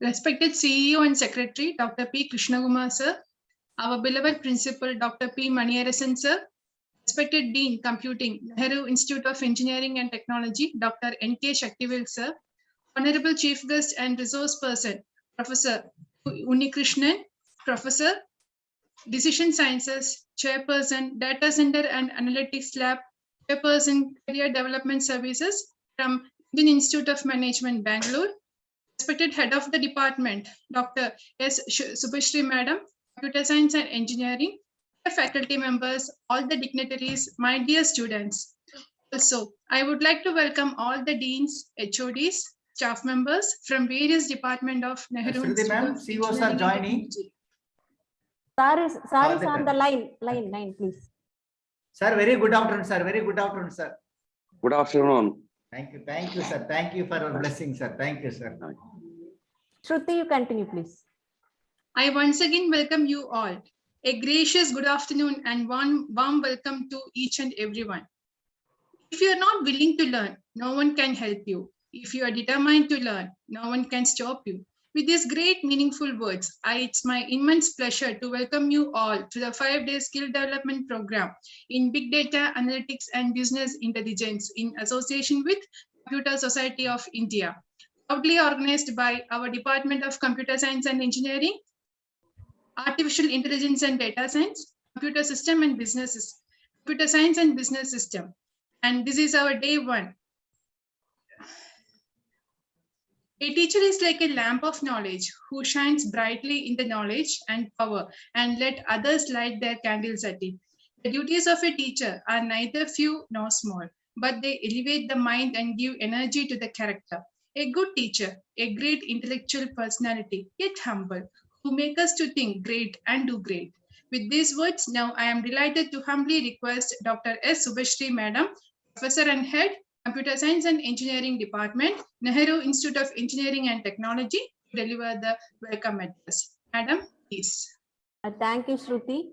Respected CEO and Secretary, Dr. P. Krishnagumar, sir. Our beloved Principal, Dr. P. Maniarasan, sir. Respected Dean, Computing, Nehru Institute of Engineering and Technology, Dr. N.K. Sakthivel, sir. Honorable Chief Guest and Resource Person, Professor Unikrishnan, Professor, Decision Sciences, Chairperson, Data Center and Analytics Lab, Chairperson, Career Development Services from Indian Institute of Management, Bangalore. Respected Head of the Department, Dr. S. Subhashri Madam, Computer Science and Engineering, faculty members, all the dignitaries, my dear students. Also, I would like to welcome all the deans, HODs, staff members from various departments of Nehru Institute ma'am, CEOs are joining. Sir is on the line, please. Sir, very good afternoon, sir. Very good afternoon, sir. Good afternoon. Thank you, sir. Thank you for your blessing, sir. Thank you, sir. Shruti, you continue, please. I once again welcome you all. A gracious good afternoon and warm welcome to each and everyone. If you are not willing to learn, no one can help you. If you are determined to learn, no one can stop you. With these great meaningful words, it's my immense pleasure to welcome you all to the 5-day skill development program in Big Data, Analytics and Business Intelligence in association with Computer Society of India, proudly organized by our Department of Computer Science and Engineering, Artificial Intelligence and Data Science, Computer System and Businesses, Computer Science and Business System. And this is our day 1. A teacher is like a lamp of knowledge who shines brightly in the knowledge and power and let others light their candles at it. The duties of a teacher are neither few nor small, but they elevate the mind and give energy to the character. A good teacher, a great intellectual personality, yet humble, who make us to think great and do great. With these words, now I am delighted to humbly request Dr. S. Subhashri Madam, Professor and Head, Computer Science and Engineering Department, Nehru Institute of Engineering and Technology, to deliver the welcome address. Madam, please. Thank you, Shruti.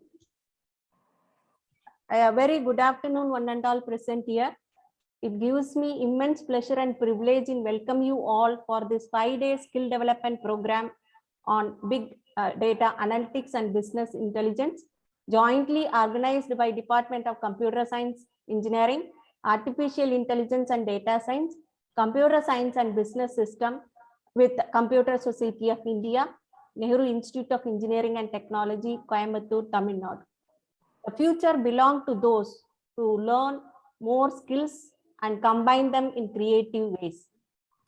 A very good afternoon, one and all present here. It gives me immense pleasure and privilege in welcome you all for this 5-day skill development program on Big Data Analytics and Business Intelligence, jointly organized by Department of Computer Science Engineering, Artificial Intelligence and Data Science, Computer Science and Business System with Computer Society of India, Nehru Institute of Engineering and Technology, Coimbatore, Tamil Nadu. The future belongs to those who learn more skills and combine them in creative ways.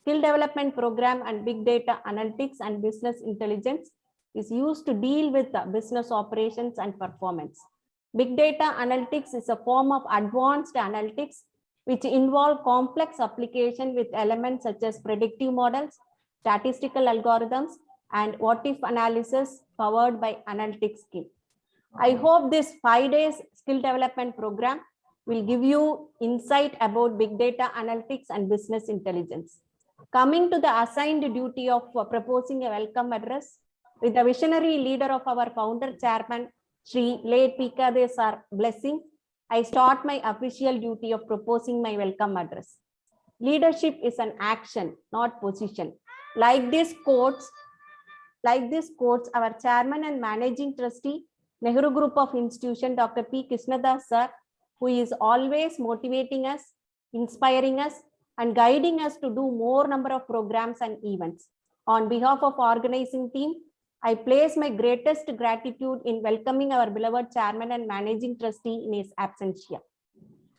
Skill development program and big data analytics and business intelligence is used to deal with the business operations and performance. Big data analytics is a form of advanced analytics which involve complex application with elements such as predictive models, statistical algorithms, and what-if analysis powered by analytics skill. I hope this 5 days skill development program will give you insight about big data analytics and business intelligence. Coming to the assigned duty of proposing a welcome address, with the visionary leader of our founder chairman, Shri late P.K. Sir blessing, I start my official duty of proposing my welcome address. Leadership is an action, not position. Like this quotes, our chairman and managing trustee, Nehru Group of Institution, Dr. P. Krishnadas sir, who is always motivating us, inspiring us, and guiding us to do more number of programs and events. On behalf of organizing team, I place my greatest gratitude in welcoming our beloved chairman and managing trustee in his absentia.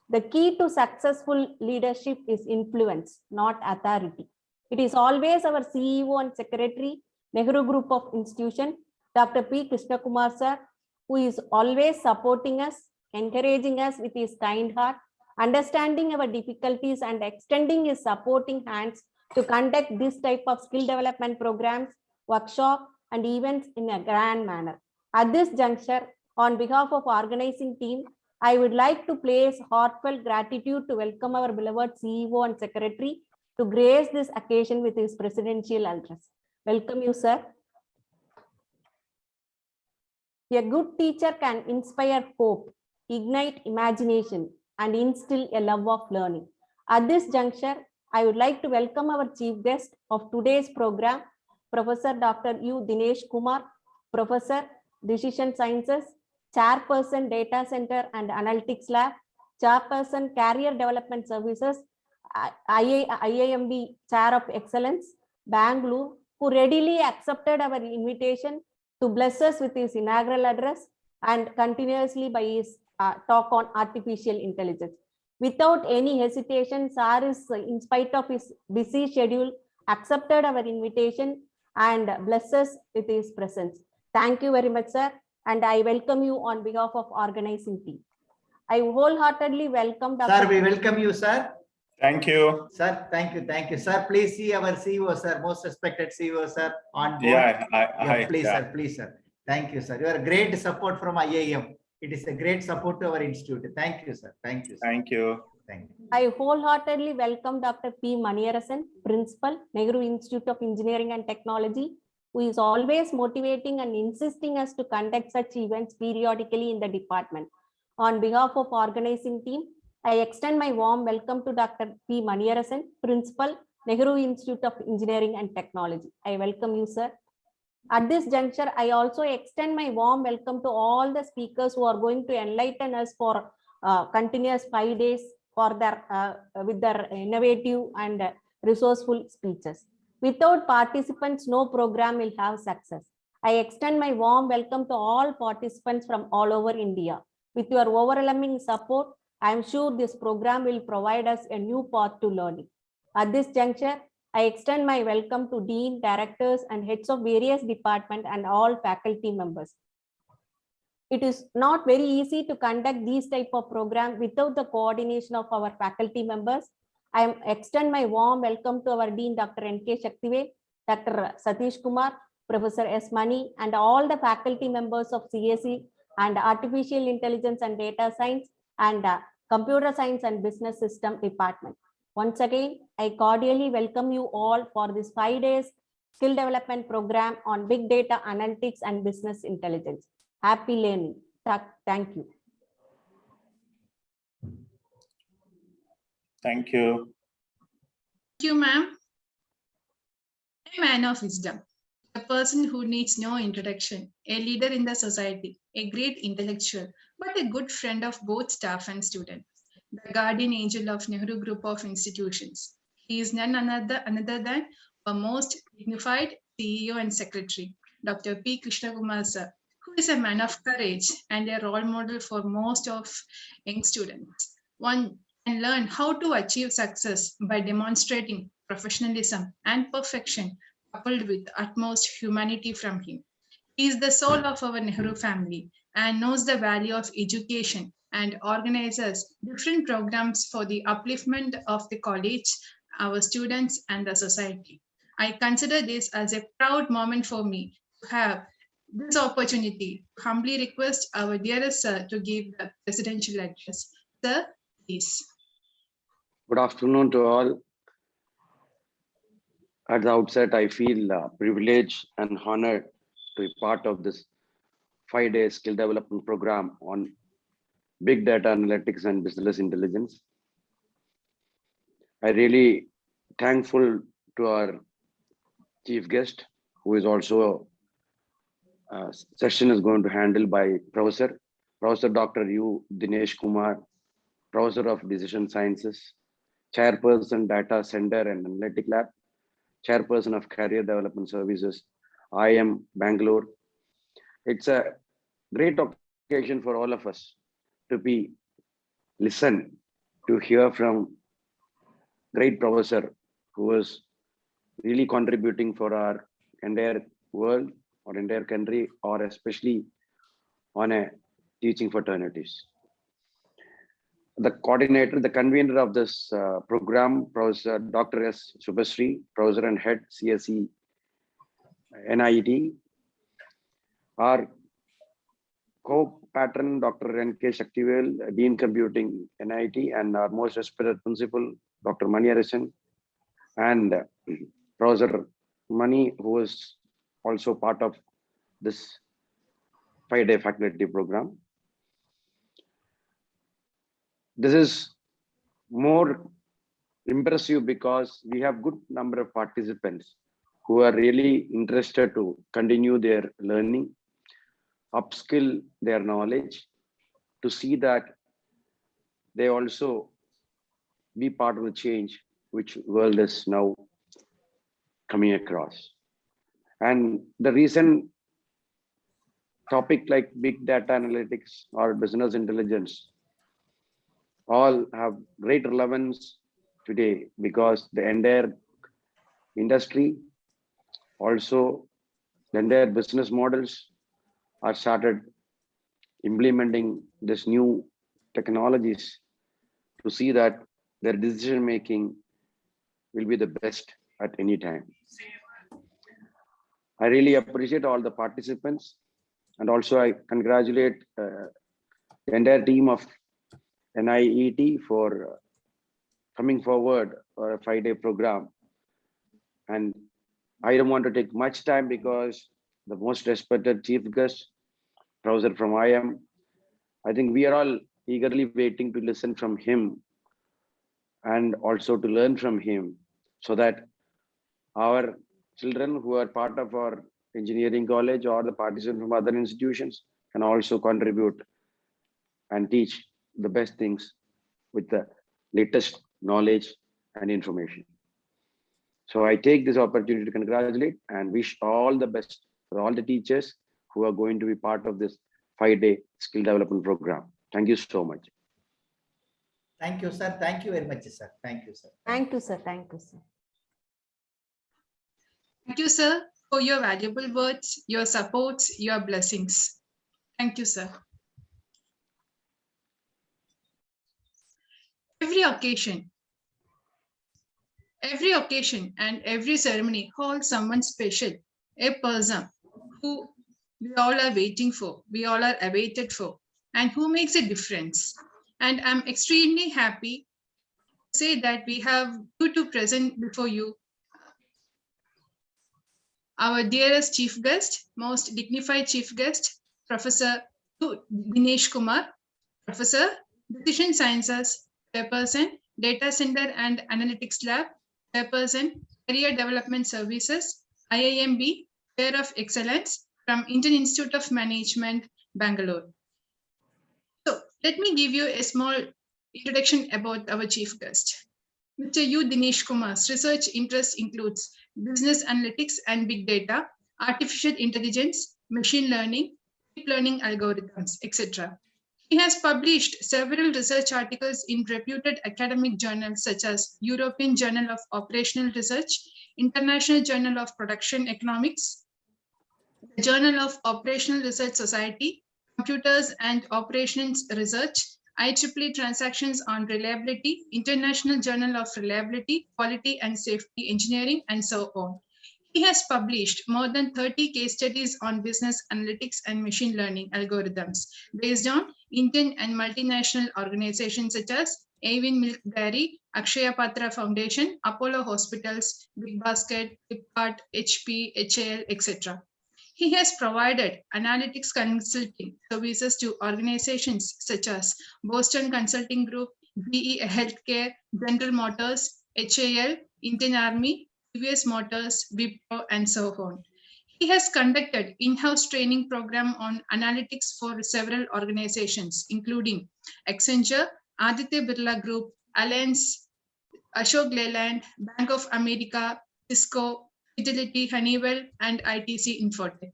The key to successful leadership is influence, not authority. It is always our CEO and secretary, Nehru Group of Institution, Dr. P. Dineshkumar sir, who is always supporting us, encouraging us with his kind heart, understanding our difficulties and extending his supporting hands to conduct this type of skill development programs, workshop, and events in a grand manner. At this juncture, on behalf of organizing team, I would like to place heartfelt gratitude to welcome our beloved CEO and secretary to grace this occasion with his presidential address. Welcome you, sir. A good teacher can inspire hope, ignite imagination, and instill a love of learning. At this juncture, I would like to welcome our chief guest of today's program, Professor Dr. Dineshkumar, Professor, Decision Sciences, Chairperson, Data Center and Analytics Lab, Chairperson, Career Development Services, IIMB Chair of Excellence, Bangalore, who readily accepted our invitation to bless us with his inaugural address and continuously by his talk on artificial intelligence. Without any hesitation, Sir is, in spite of his busy schedule, accepted our invitation and bless us with his presence. Thank you very much, sir. And I welcome you on behalf of organizing team. I wholeheartedly welcome Dr. Sir, we welcome you, sir. Thank you. Sir, thank you. Thank you. Sir, please see our CEO, sir, most respected CEO, sir, on board. Yeah, Please, sir. Please, sir. Thank you, sir. You are a great support from IIM. It is a great support to our institute. Thank you, sir. Thank you, sir. Thank you. Thank you. I wholeheartedly welcome Dr. P. Maniarasan, Principal, Nehru Institute of Engineering and Technology, who is always motivating and insisting us to conduct such events periodically in the department. On behalf of organizing team, I extend my warm welcome to Dr. P. Maniarasan, Principal, Nehru Institute of Engineering and Technology. I welcome you, sir. At this juncture, I also extend my warm welcome to all the speakers who are going to enlighten us for continuous 5 days for their with their innovative and resourceful speeches. Without participants, no program will have success. I extend my warm welcome to all participants from all over India. With your overwhelming support, I am sure this program will provide us a new path to learning. At this juncture, I extend my welcome to Dean, Directors, and heads of various departments and all faculty members. It is not very easy to conduct these type of program without the coordination of our faculty members. I extend my warm welcome to our Dean, Dr. N.K. Sakthivel, Dr. Dineshkumar, Professor S. Mani, and all the faculty members of CSE and Artificial Intelligence and Data Science and Computer Science and Business System Department. Once again, I cordially welcome you all for this 5 days skill development program on big data analytics and business intelligence. Happy learning. Thank you. Thank you. Thank you, ma'am. A man of wisdom, a person who needs no introduction, a leader in the society, a great intellectual, but a good friend of both staff and students, the guardian angel of Nehru Group of Institutions. He is none other than our most dignified CEO and Secretary, Dr. P. Krishnagumar sir, who is a man of courage and a role model for most of young students. One can learn how to achieve success by demonstrating professionalism and perfection coupled with utmost humanity from him. He is the soul of our Nehru family and knows the value of education and organizes different programs for the upliftment of the college, our students, and the society. I consider this as a proud moment for me to have this opportunity to humbly request our dearest sir to give the presidential address. Sir, please. Good afternoon to all. At the outset, I feel privileged and honored to be part of this 5-day skill development program on big data analytics and business intelligence. I really thankful to our chief guest, who is also session is going to handle by Professor Dr. Dineshkumar, Professor of Decision Sciences, Chairperson, Data Center and Analytic Lab, Chairperson of Career Development Services, IIM Bangalore. It's a great occasion for all of us to listen to hear from great professor who is really contributing for our entire world or entire country, or especially on a teaching fraternities. The coordinator, the convener of this program, Professor Dr. S. Subhasri, Professor and Head CSE NIET, our co-patron Dr. N.K. Sakthivel, Dean Computing NIT, and our most respected principal, Dr. Maniarasan, and Professor Mani, who is also part of this 5-day faculty program. This is more impressive because we have good number of participants who are really interested to continue their learning, upskill their knowledge, to see that they also be part of the change which world is now coming across. And the recent topic like big data analytics or business intelligence all have great relevance today, because the entire industry, also the entire business models are started implementing this new technologies to see that their decision making will be the best at any time. I really appreciate all the participants, and also I congratulate the entire team of NIET for coming forward for a 5-day program. And I don't want to take much time because the most respected chief guest, Professor from IIM, I think we are all eagerly waiting to listen from him and also to learn from him, so that our children who are part of our engineering college or the participants from other institutions can also contribute and teach the best things with the latest knowledge and information. So I take this opportunity to congratulate and wish all the best for all the teachers who are going to be part of this 5-day skill development program. Thank you so much. Thank you, sir. Thank you very much, sir. Thank you, sir. Thank you, sir. Thank you, sir. Thank you, sir, for your valuable words, your supports, your blessings. Thank you, sir. Every occasion and every ceremony holds someone special, a person who we all are waiting for, we all are awaited for, and who makes a difference. And I'm extremely happy to say that we have you to present before you our dearest chief guest, most dignified chief guest, Professor Dineshkumar, Professor, Decision Sciences, Chairperson, Data Center and Analytics Lab, Chairperson, Career Development Services, IIMB, Chair of Excellence from Indian Institute of Management, Bangalore. So let me give you a small introduction about our chief guest. Mr. Dineshkumar's research interest includes business analytics and big data, artificial intelligence, machine learning, deep learning algorithms, etc. He has published several research articles in reputed academic journals such as European Journal of Operational Research, International Journal of Production Economics, the Journal of Operational Research Society, Computers and Operations Research, IEEE Transactions on Reliability, International Journal of Reliability, Quality and Safety Engineering, and so on. He has published more than 30 case studies on business analytics and machine learning algorithms based on Indian and multinational organizations such as Avin Milk Dairy, Akshaya Patra Foundation, Apollo Hospitals, Big Basket, Flipkart, HP, HAL, etc. He has provided analytics consulting services to organizations such as Boston Consulting Group, GE Healthcare, General Motors, HAL, Indian Army, TVS Motors, Wipro, and so on. He has conducted in-house training program on analytics for several organizations, including Accenture, Aditya Birla Group, Allianz, Ashok Leyland, Bank of America, Cisco, Fidelity, Honeywell, and ITC Infotech.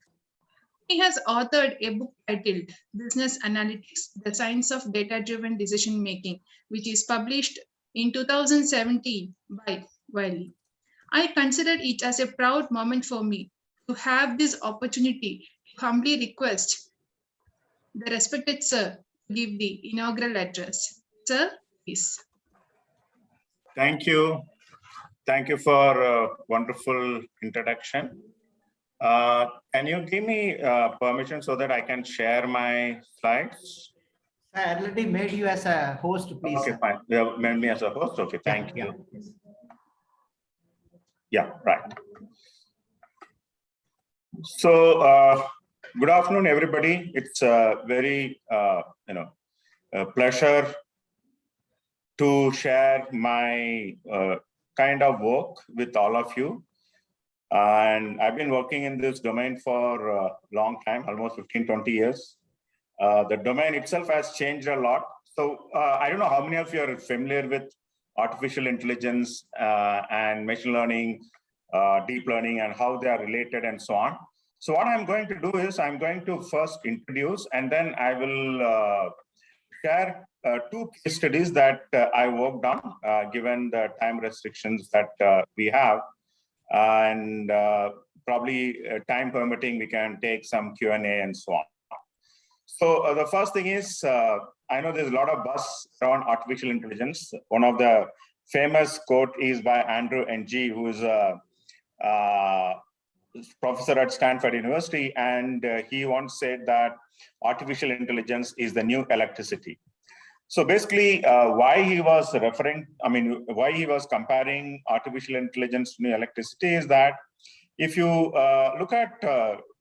He has authored a book titled Business Analytics, The Science of Data-Driven Decision Making, which is published in 2017 by Wiley. I consider it as a proud moment for me to have this opportunity to humbly request the respected sir to give the inaugural address. Sir, please. Thank you. Thank you for a wonderful introduction. Can you give me permission so that I can share my slides? I already made you as a host, please. Okay, sir. fine. You have made me as a host. Okay, thank Yeah, you. yeah, yes. Yeah, right. So, good afternoon, everybody. It's a very, a pleasure to share my kind of work with all of you. And I've been working in this domain for a long time, almost 15, 20 years. The domain itself has changed a lot. So I don't know how many of you are familiar with artificial intelligence and machine learning, deep learning, and how they are related and so on. So what I'm going to do is I'm going to first introduce, and then I will share two case studies that I worked on, given the time restrictions that we have. And probably time permitting, we can take some Q&A and so on. So the first thing is, I know there's a lot of buzz around artificial intelligence. One of the famous quote is by Andrew Ng, who is a professor at Stanford University, and he once said that artificial intelligence is the new electricity. So basically, why he was why he was comparing artificial intelligence to new electricity is that if you look at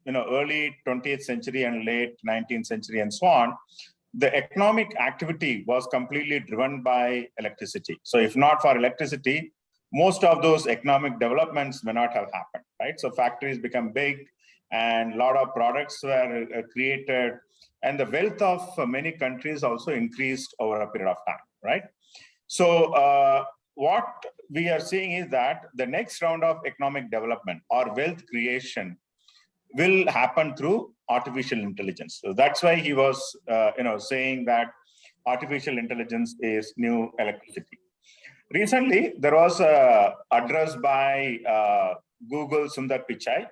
early 20th century and late 19th century and so on, the economic activity was completely driven by electricity. So if not for electricity, most of those economic developments may not have happened, right? So factories become big and a lot of products were created, and the wealth of many countries also increased over a period of time, right? So what we are seeing is that the next round of economic development or wealth creation will happen through artificial intelligence. So that's why he was saying that artificial intelligence is new electricity. Recently, there was an address by Google Sundar Pichai.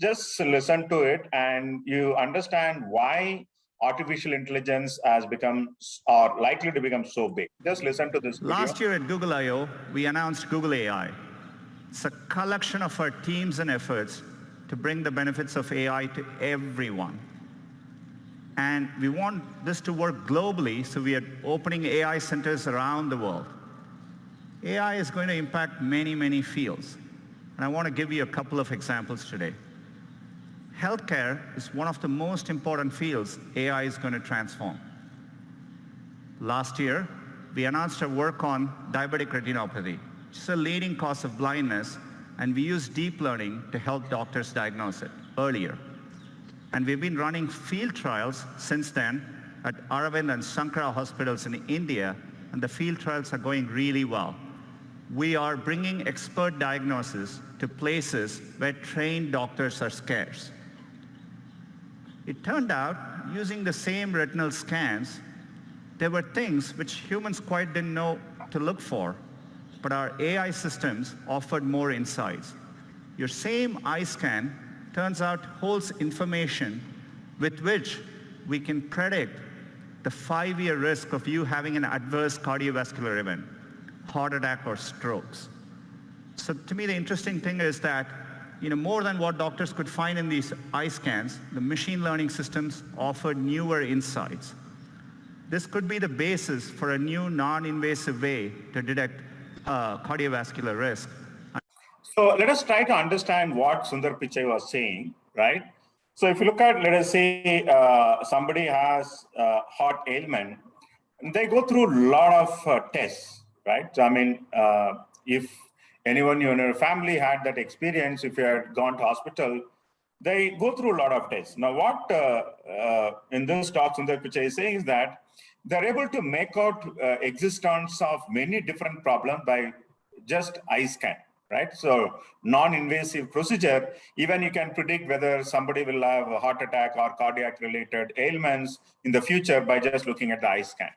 Just listen to it and you understand why artificial intelligence has become or likely to become so big. Just listen to this video. Last year at Google I/O, we announced Google AI. It's a collection of our teams and efforts to bring the benefits of AI to everyone. And we want this to work globally, so we are opening AI centers around the world. AI is going to impact many, many fields. And I want to give you a couple of examples today. Healthcare is one of the most important fields AI is going to transform. Last year, we announced our work on diabetic retinopathy, which is a leading cause of blindness, and we use deep learning to help doctors diagnose it earlier. And we've been running field trials since then at Aravind and Sankara hospitals in India, and the field trials are going really well. We are bringing expert diagnosis to places where trained doctors are scarce. It turned out, using the same retinal scans, there were things which humans quite didn't know to look for, but our AI systems offered more insights. Your same eye scan turns out holds information with which we can predict the 5-year risk of you having an adverse cardiovascular event, heart attack or strokes. So to me, the interesting thing is that more than what doctors could find in these eye scans, the machine learning systems offered newer insights. This could be the basis for a new non-invasive way to detect cardiovascular risk. So let us try to understand what Sundar Pichai was saying, right? So if you look at, let us say, somebody has a heart ailment, they go through a lot of tests, right? So, I mean, if anyone in your family had that experience, if you had gone to hospital, they go through a lot of tests. Now, what in this talk Sundar Pichai is saying is that they're able to make out existence of many different problems by just eye scan, right? So non-invasive procedure, even you can predict whether somebody will have a heart attack or cardiac related ailments in the future by just looking at the eye scan,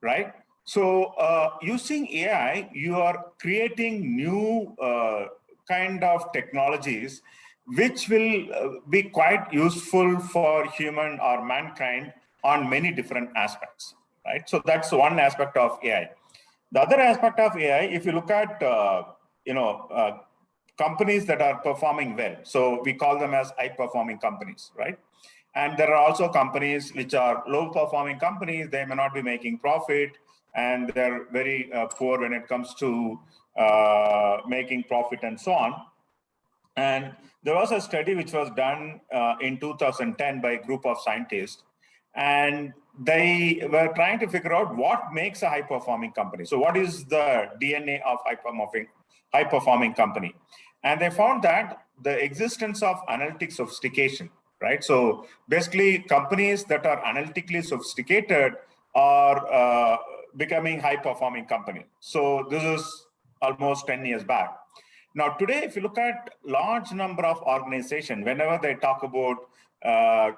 right? So using AI, you are creating new kind of technologies which will be quite useful for human or mankind on many different aspects, right? So that's one aspect of AI. The other aspect of AI, if you look at companies that are performing well, so we call them as high-performing companies, right? And there are also companies which are low-performing companies. They may not be making profit, and they're very poor when it comes to making profit and so on. And there was a study which was done in 2010 by a group of scientists, and they were trying to figure out what makes a high-performing company. So what is the DNA of high-performing company? And they found that the existence of analytic sophistication, right? So basically, companies that are analytically sophisticated are becoming high-performing companies. So this is almost 10 years back. Now, today, if you look at large number of organizations, whenever they talk about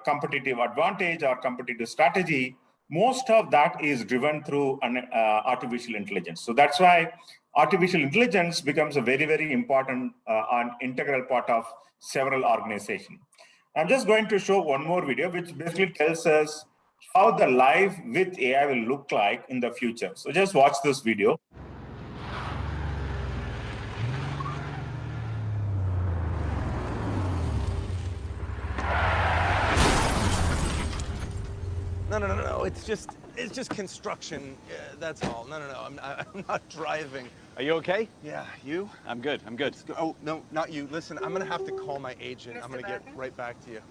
competitive advantage or competitive strategy, most of that is driven through artificial intelligence. So that's why artificial intelligence becomes a very, very important and integral part of several organizations. I'm just going to show one more video, which basically tells us how the life with AI will look like in the future. So just watch this video. No. It's just construction. That's all. No. I'm not driving. Are you okay? Yeah, you? I'm good. Oh, no, not you. Listen, I'm gonna have to call my agent. Mr. I'm gonna get Burton? right back to you.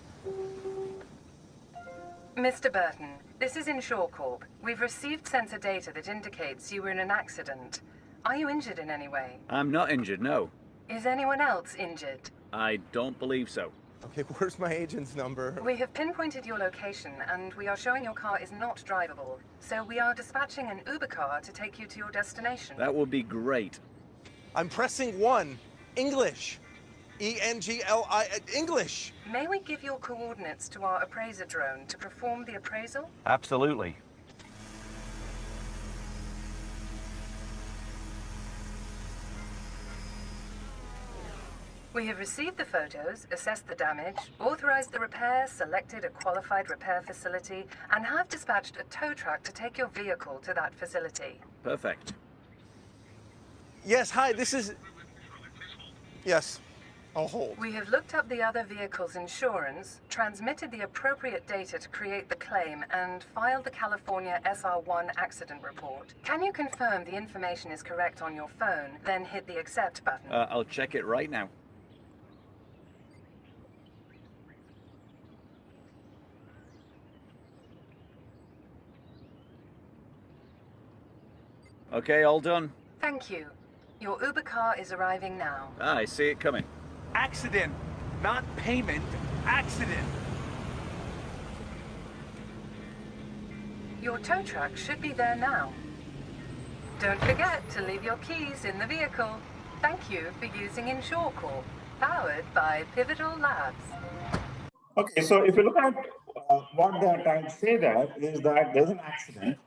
Mr. Burton, this is Insure Corp. We've received sensor data that indicates you were in an accident. Are you injured in any way? I'm not injured, no. Is anyone else injured? I don't believe so. Okay, where's my agent's number? We have pinpointed your location and we are showing your car is not drivable. So we are dispatching an Uber car to take you to your destination. That would be great. I'm pressing 1. English. E-N-G-L-I, English. May we give your coordinates to our appraiser drone to perform the appraisal? Absolutely. We have received the photos, assessed the damage, authorized the repair, selected a qualified repair facility, and have dispatched a tow truck to take your vehicle to that facility. Perfect. Yes, hi, this is... Yes, I'll hold. We have looked up the other vehicle's insurance, transmitted the appropriate data to create the claim, and filed the California SR1 accident report. Can you confirm the information is correct on your phone, then hit the accept button? I'll check it right now. Okay, all done. Thank you. Your Uber car is arriving now. I see it coming. Accident, not payment, accident. Your tow truck should be there now. Don't forget to leave your keys in the vehicle. Thank you for using Insure Corp, powered by Pivotal Labs. Okay, so if you look at what they're trying to say there is that there's an accident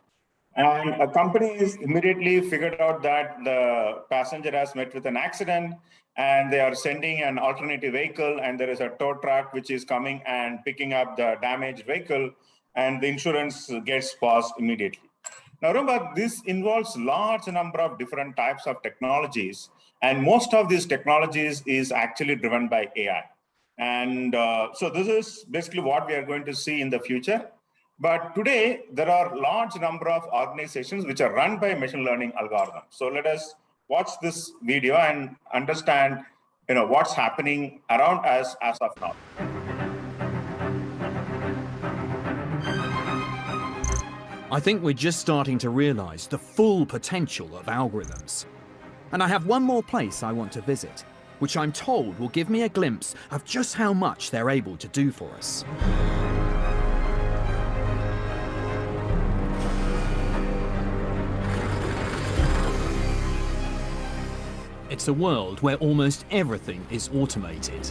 and a company is immediately figured out that the passenger has met with an accident and they are sending an alternative vehicle and there is a tow truck which is coming and picking up the damaged vehicle and the insurance gets paused immediately. Now remember, this involves large number of different types of technologies and most of these technologies is actually driven by AI. And so this is basically what we are going to see in the future. But today, there are large number of organizations which are run by machine learning algorithms. So let us watch this video and understand, what's happening around us as of now. I think we're just starting to realize the full potential of algorithms. And I have one more place I want to visit, which I'm told will give me a glimpse of just how much they're able to do for us. It's a world where almost everything is automated,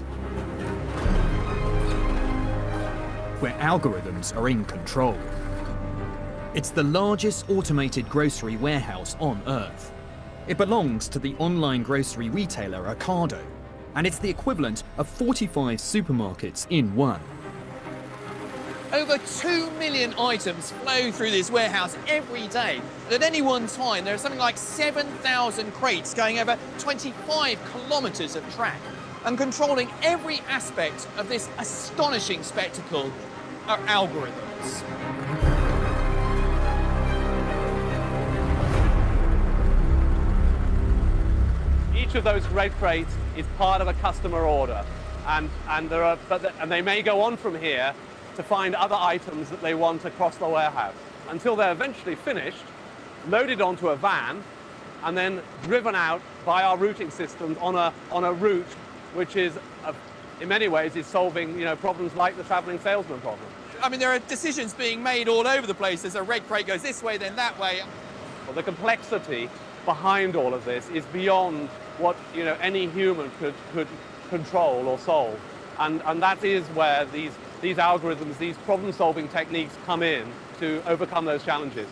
where algorithms are in control. It's the largest automated grocery warehouse on Earth. It belongs to the online grocery retailer Ocado, and it's the equivalent of 45 supermarkets in one. Over 2 million items flow through this warehouse every day. And at any one time, there are something like 7,000 crates going over 25 kilometers of track. And controlling every aspect of this astonishing spectacle are algorithms. Each of those red crates is part of a customer order, and they may go on from here to find other items that they want across the warehouse until they're eventually finished, loaded onto a van, and then driven out by our routing systems on a route which is, in many ways, is solving problems like the traveling salesman problem. I mean, there are decisions being made all over the place. There's a red crate goes this way, then that way. Well, the complexity behind all of this is beyond what any human could control or solve, and that is where these algorithms, these problem-solving techniques come in to overcome those challenges.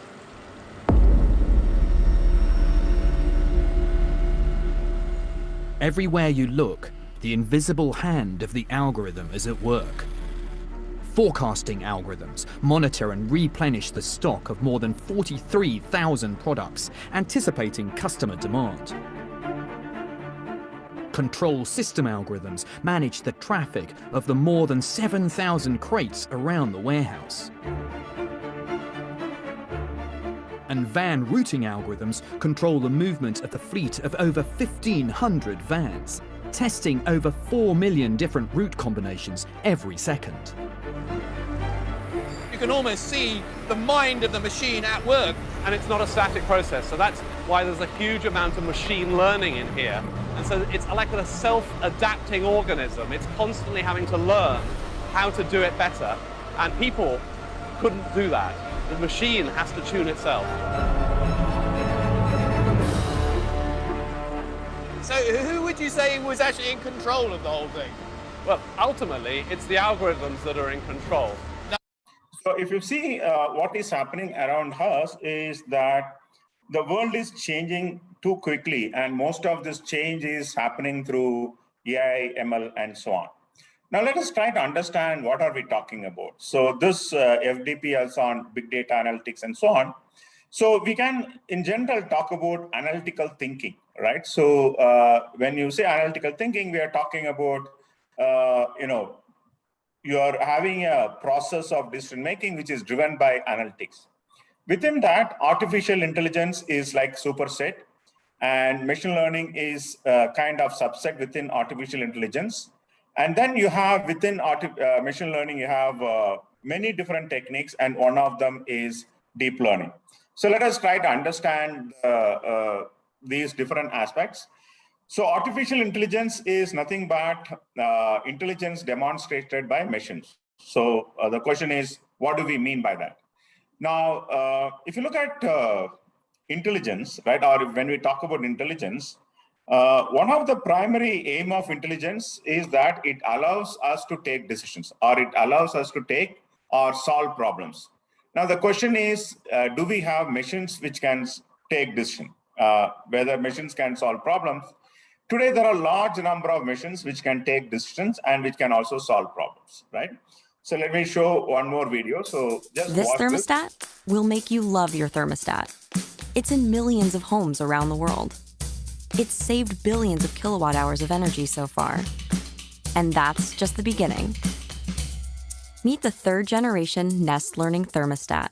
Everywhere you look, the invisible hand of the algorithm is at work. Forecasting algorithms monitor and replenish the stock of more than 43,000 products, anticipating customer demand. Control system algorithms manage the traffic of the more than 7,000 crates around the warehouse. And van routing algorithms control the movement of the fleet of over 1,500 vans, testing over 4 million different route combinations every second. You can almost see the mind of the machine at work. And it's not a static process, so that's why there's a huge amount of machine learning in here. And so it's like a self-adapting organism. It's constantly having to learn how to do it better. And people couldn't do that. The machine has to tune itself. So who would you say was actually in control of the whole thing? Well, ultimately, it's the algorithms that are in control. So if you see what is happening around us is that the world is changing too quickly, and most of this change is happening through AI, ML, and so on. Now let us try to understand what are we talking about. So this FDP is on big data analytics and so on. So we can, in general, talk about analytical thinking, right? So when you say analytical thinking, we are talking about, you are having a process of decision making which is driven by analytics. Within that, artificial intelligence is like superset, and machine learning is a kind of subset within artificial intelligence. And then you have within machine learning, you have many different techniques, and one of them is deep learning. So let us try to understand these different aspects. So artificial intelligence is nothing but intelligence demonstrated by machines. So the question is, what do we mean by that? Now, if you look at intelligence, right, or when we talk about intelligence, one of the primary aim of intelligence is that it allows us to take decisions, or it allows us to take or solve problems. Now, the question is, do we have machines which can take decision, whether machines can solve problems? Today, there are a large number of machines which can take decisions and which can also solve problems, right? So let me show one more video. So just this thermostat will make you love your thermostat. It's in millions of homes around the world. It's saved billions of kilowatt hours of energy so far. And that's just the beginning. Meet the third generation Nest Learning Thermostat.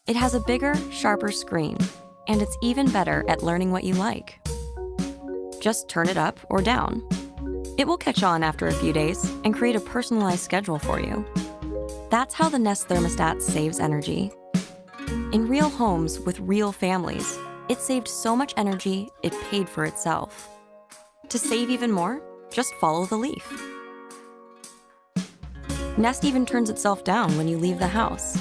It has a bigger, sharper screen, and it's even better at learning what you like. Just turn it up or down. It will catch on after a few days and create a personalized schedule for you. That's how the Nest Thermostat saves energy. In real homes with real families, it saved so much energy, it paid for itself. To save even more, just follow the leaf. Nest even turns itself down when you leave the house.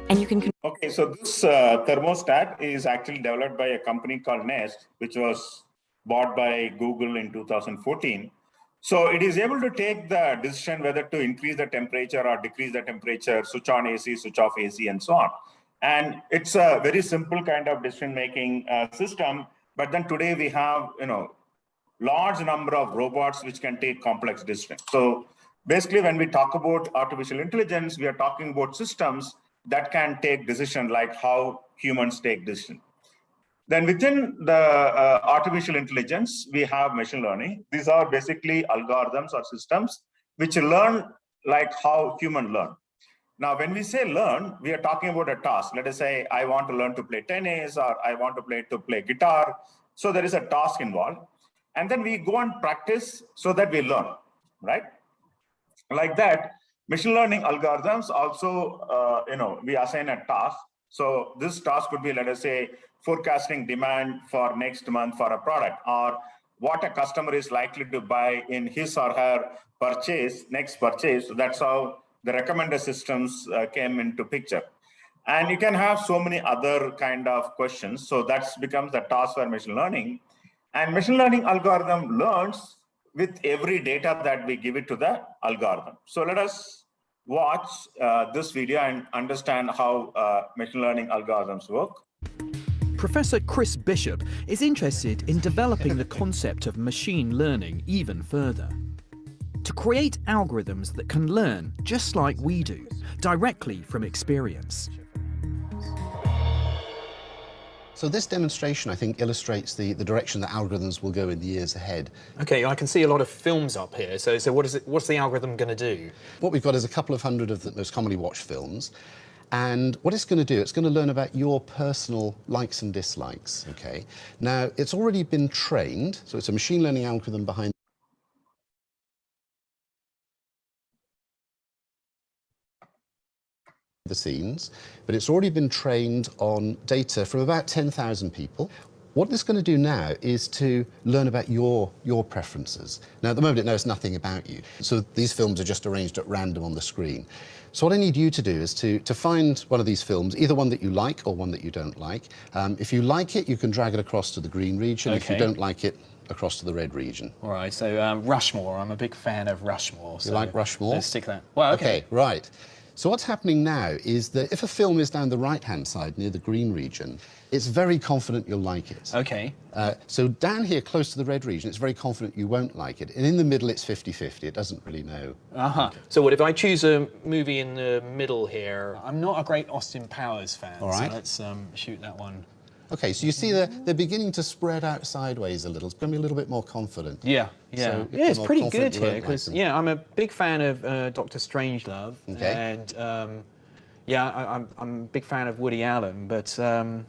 And you can... Okay, so this thermostat is actually developed by a company called Nest, which was bought by Google in 2014. So it is able to take the decision whether to increase the temperature or decrease the temperature, switch on AC, switch off AC, and so on. And it's a very simple kind of decision-making system. But then today we have, large number of robots which can take complex decisions. So basically, when we talk about artificial intelligence, we are talking about systems that can take decisions like how humans take decisions. Then within the artificial intelligence, we have machine learning. These are basically algorithms or systems which learn like how humans learn. Now, when we say learn, we are talking about a task. Let us say I want to learn to play tennis, or I want to play guitar. So there is a task involved. And then we go and practice so that we learn, right? Like that, machine learning algorithms also, we assign a task. So this task could be, let us say, forecasting demand for next month for a product, or what a customer is likely to buy in his or her next purchase. So that's how the recommender systems came into picture. And you can have so many other kind of questions. So that becomes the task for machine learning. And machine learning algorithm learns with every data that we give it to the algorithm. So let us watch this video and understand how machine learning algorithms work. Professor Chris Bishop is interested in developing the concept of machine learning even further. To create algorithms that can learn just like we do, directly from experience. So this demonstration, I think, illustrates the direction that algorithms will go in the years ahead. Okay, I can see a lot of films up here. So what's the algorithm going to do? What we've got is a couple of hundred of the most commonly watched films. And what it's going to do, it's going to learn about your personal likes and dislikes, okay? Now, it's already been trained, so it's a machine learning algorithm behind the scenes, but it's already been trained on data from about 10,000 people. What it's going to do now is to learn about your preferences. Now, at the moment, it knows nothing about you. So these films are just arranged at random on the screen. So what I need you to do is to find one of these films, either one that you like or one that you don't like. If you like it, you can drag it across to the green region. Okay. If you don't like it, across to the red region. All right, so Rushmore, I'm a big fan of Rushmore. So you like Rushmore? Let's stick that. Well, okay. Right. So what's happening now is that if a film is down the right-hand side near the green region, it's very confident you'll like it. Okay. So down here close to the red region, it's very confident you won't like it. And in the middle, it's 50-50. It doesn't really know. Uh-huh. So what if I choose a movie in the middle here? I'm not a great Austin Powers fan, all right. So let's shoot that one. Okay, so you see they're beginning to spread out sideways a little. It's going to be a little bit more confident. Yeah. So yeah, it's pretty good here because yeah, I'm a big fan of Dr. Strangelove. Okay. And yeah, I'm a big fan of Woody Allen, but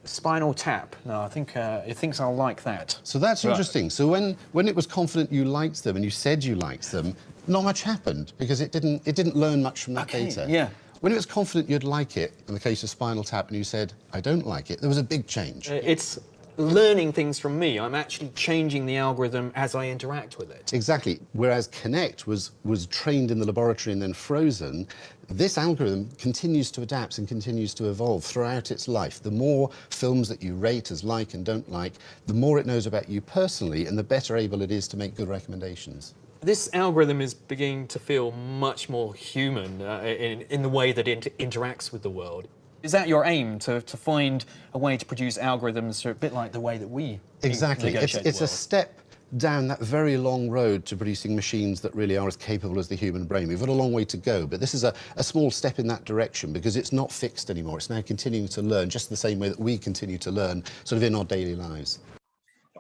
Spinal Tap. No, I think it thinks I'll like that. So that's interesting. So when it was confident you liked them and you said you liked them, not much happened because it didn't learn much from that data. Yeah. When it was confident you'd like it, in the case of Spinal Tap, and you said, I don't like it, there was a big change. It's learning things from me. I'm actually changing the algorithm as I interact with it. Exactly. Whereas Connect was trained in the laboratory and then frozen, this algorithm continues to adapt and continues to evolve throughout its life. The more films that you rate as like and don't like, the more it knows about you personally and the better able it is to make good recommendations. This algorithm is beginning to feel much more human in the way that it interacts with the world. Is that your aim, to find a way to produce algorithms a bit like the way that we Exactly. negotiate It's a step down that very long road to producing machines that really are as capable as the human brain. We've got a long way to go, but this is a small step in that direction because it's not fixed anymore. It's now continuing to learn just the same way that we continue to learn sort of in our daily lives.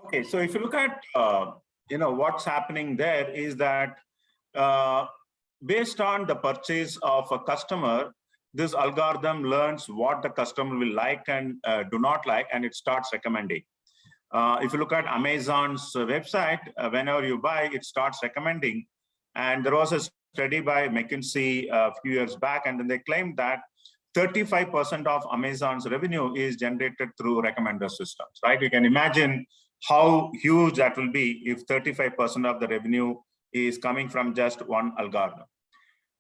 Okay, so if you look at what's happening there is that based on the purchase of a customer, this algorithm learns what the customer will like and do not like, and it starts recommending. If you look at Amazon's website, whenever you buy, it starts recommending. And there was a study by McKinsey a few years back, and then they claimed that 35% of Amazon's revenue is generated through recommender systems, right? You can imagine how huge that will be if 35% of the revenue is coming from just one algorithm.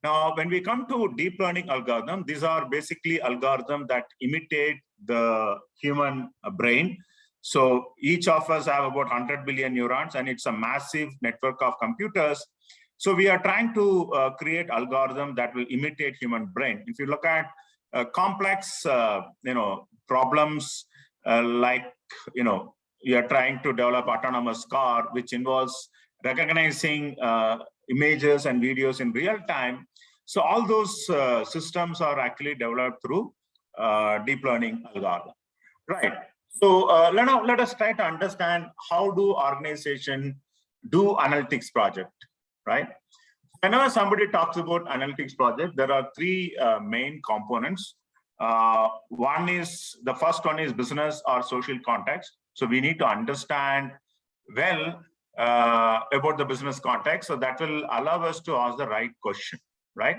Now, when we come to deep learning algorithms, these are basically algorithms that imitate the human brain. So each of us have about 100 billion neurons, and it's a massive network of computers. So we are trying to create algorithms that will imitate human brain. If you look at complex, problems like, you are trying to develop autonomous car, which involves recognizing images and videos in real time. So all those systems are actually developed through deep learning algorithm, right? So let us try to understand how do organizations do analytics project, right? Whenever somebody talks about analytics project, there are three main components. The first one is business or social context. So we need to understand well about the business context. So that will allow us to ask the right question, right?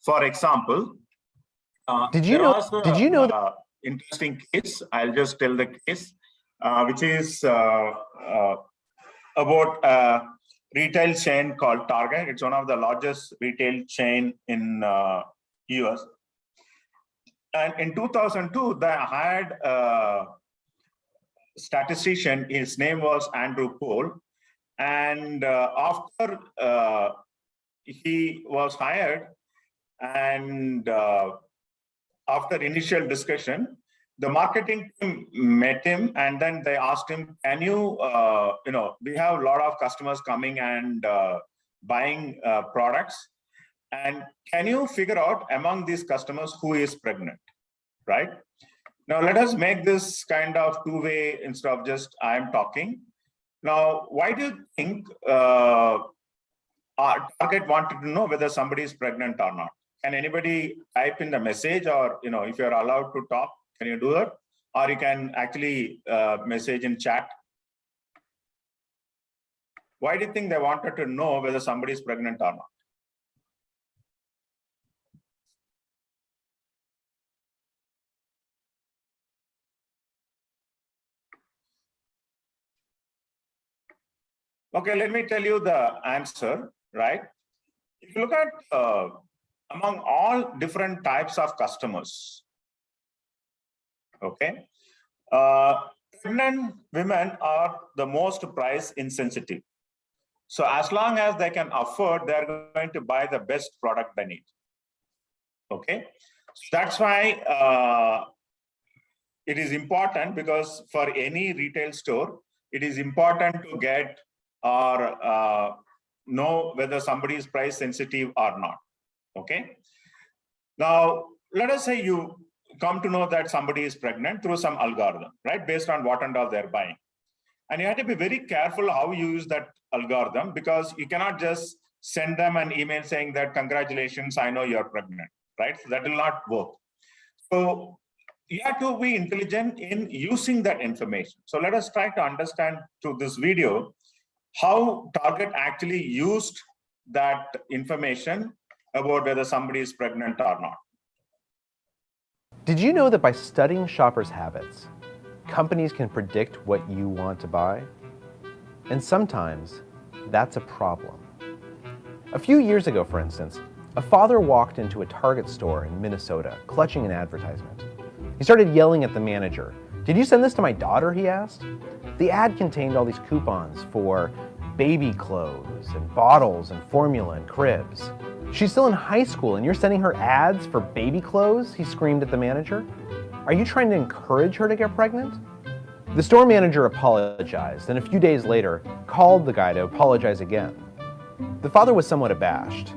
For example, did you know that interesting case? I'll just tell the case, which is about retail chain called Target. It's one of the largest retail chain in US. And in 2002, they hired a statistician. His name was Andrew Cole. And after he was hired, and after initial discussion, the marketing team met him, and then they asked him, can you, we have a lot of customers coming and buying products, and can you figure out among these customers who is pregnant, right? Now, let us make this kind of two-way instead of just I am talking. Now, why do you think our target wanted to know whether somebody is pregnant or not? Can anybody type in the message, or if you're allowed to talk, can you do that? Or you can actually message in chat. Why do you think they wanted to know whether somebody is pregnant or not? Okay, let me tell you the answer, right? If you look at among all different types of customers, okay, pregnant women are the most price insensitive. So as long as they can afford, they're going to buy the best product they need. Okay, so that's why it is important, because for any retail store, it is important to get or know whether somebody is price sensitive or not. Okay. Now, let us say you come to know that somebody is pregnant through some algorithm, right? Based on what and all they're buying. And you have to be very careful how you use that algorithm, because you cannot just send them an email saying that, congratulations, I know you're pregnant, right? So that will not work. So you have to be intelligent in using that information. So let us try to understand through this video how Target actually used that information about whether somebody is pregnant or not. Did you know that by studying shoppers' habits, companies can predict what you want to buy? And sometimes that's a problem. A few years ago, for instance, a father walked into a Target store in Minnesota, clutching an advertisement. He started yelling at the manager. "Did you send this to my daughter?" he asked. The ad contained all these coupons for baby clothes and bottles and formula and cribs. "She's still in high school and you're sending her ads for baby clothes?" he screamed at the manager. "Are you trying to encourage her to get pregnant?" The store manager apologized, and a few days later called the guy to apologize again. The father was somewhat abashed.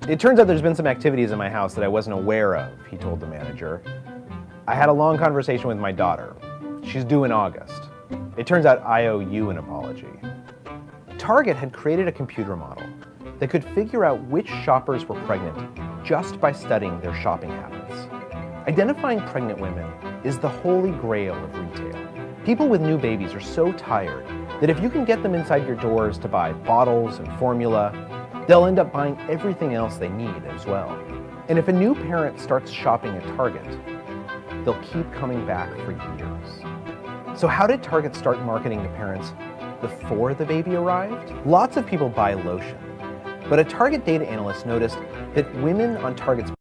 "It turns out there's been some activities in my house that I wasn't aware of," he told the manager. "I had a long conversation with my daughter. She's due in August. It turns out I owe you an apology." Target had created a computer model that could figure out which shoppers were pregnant just by studying their shopping habits. Identifying pregnant women is the holy grail of retail. People with new babies are so tired that if you can get them inside your doors to buy bottles and formula, they'll end up buying everything else they need as well. And if a new parent starts shopping at Target, they'll keep coming back for years. So how did Target start marketing to parents before the baby arrived? Lots of people buy lotion, but a Target data analyst noticed that women on Target's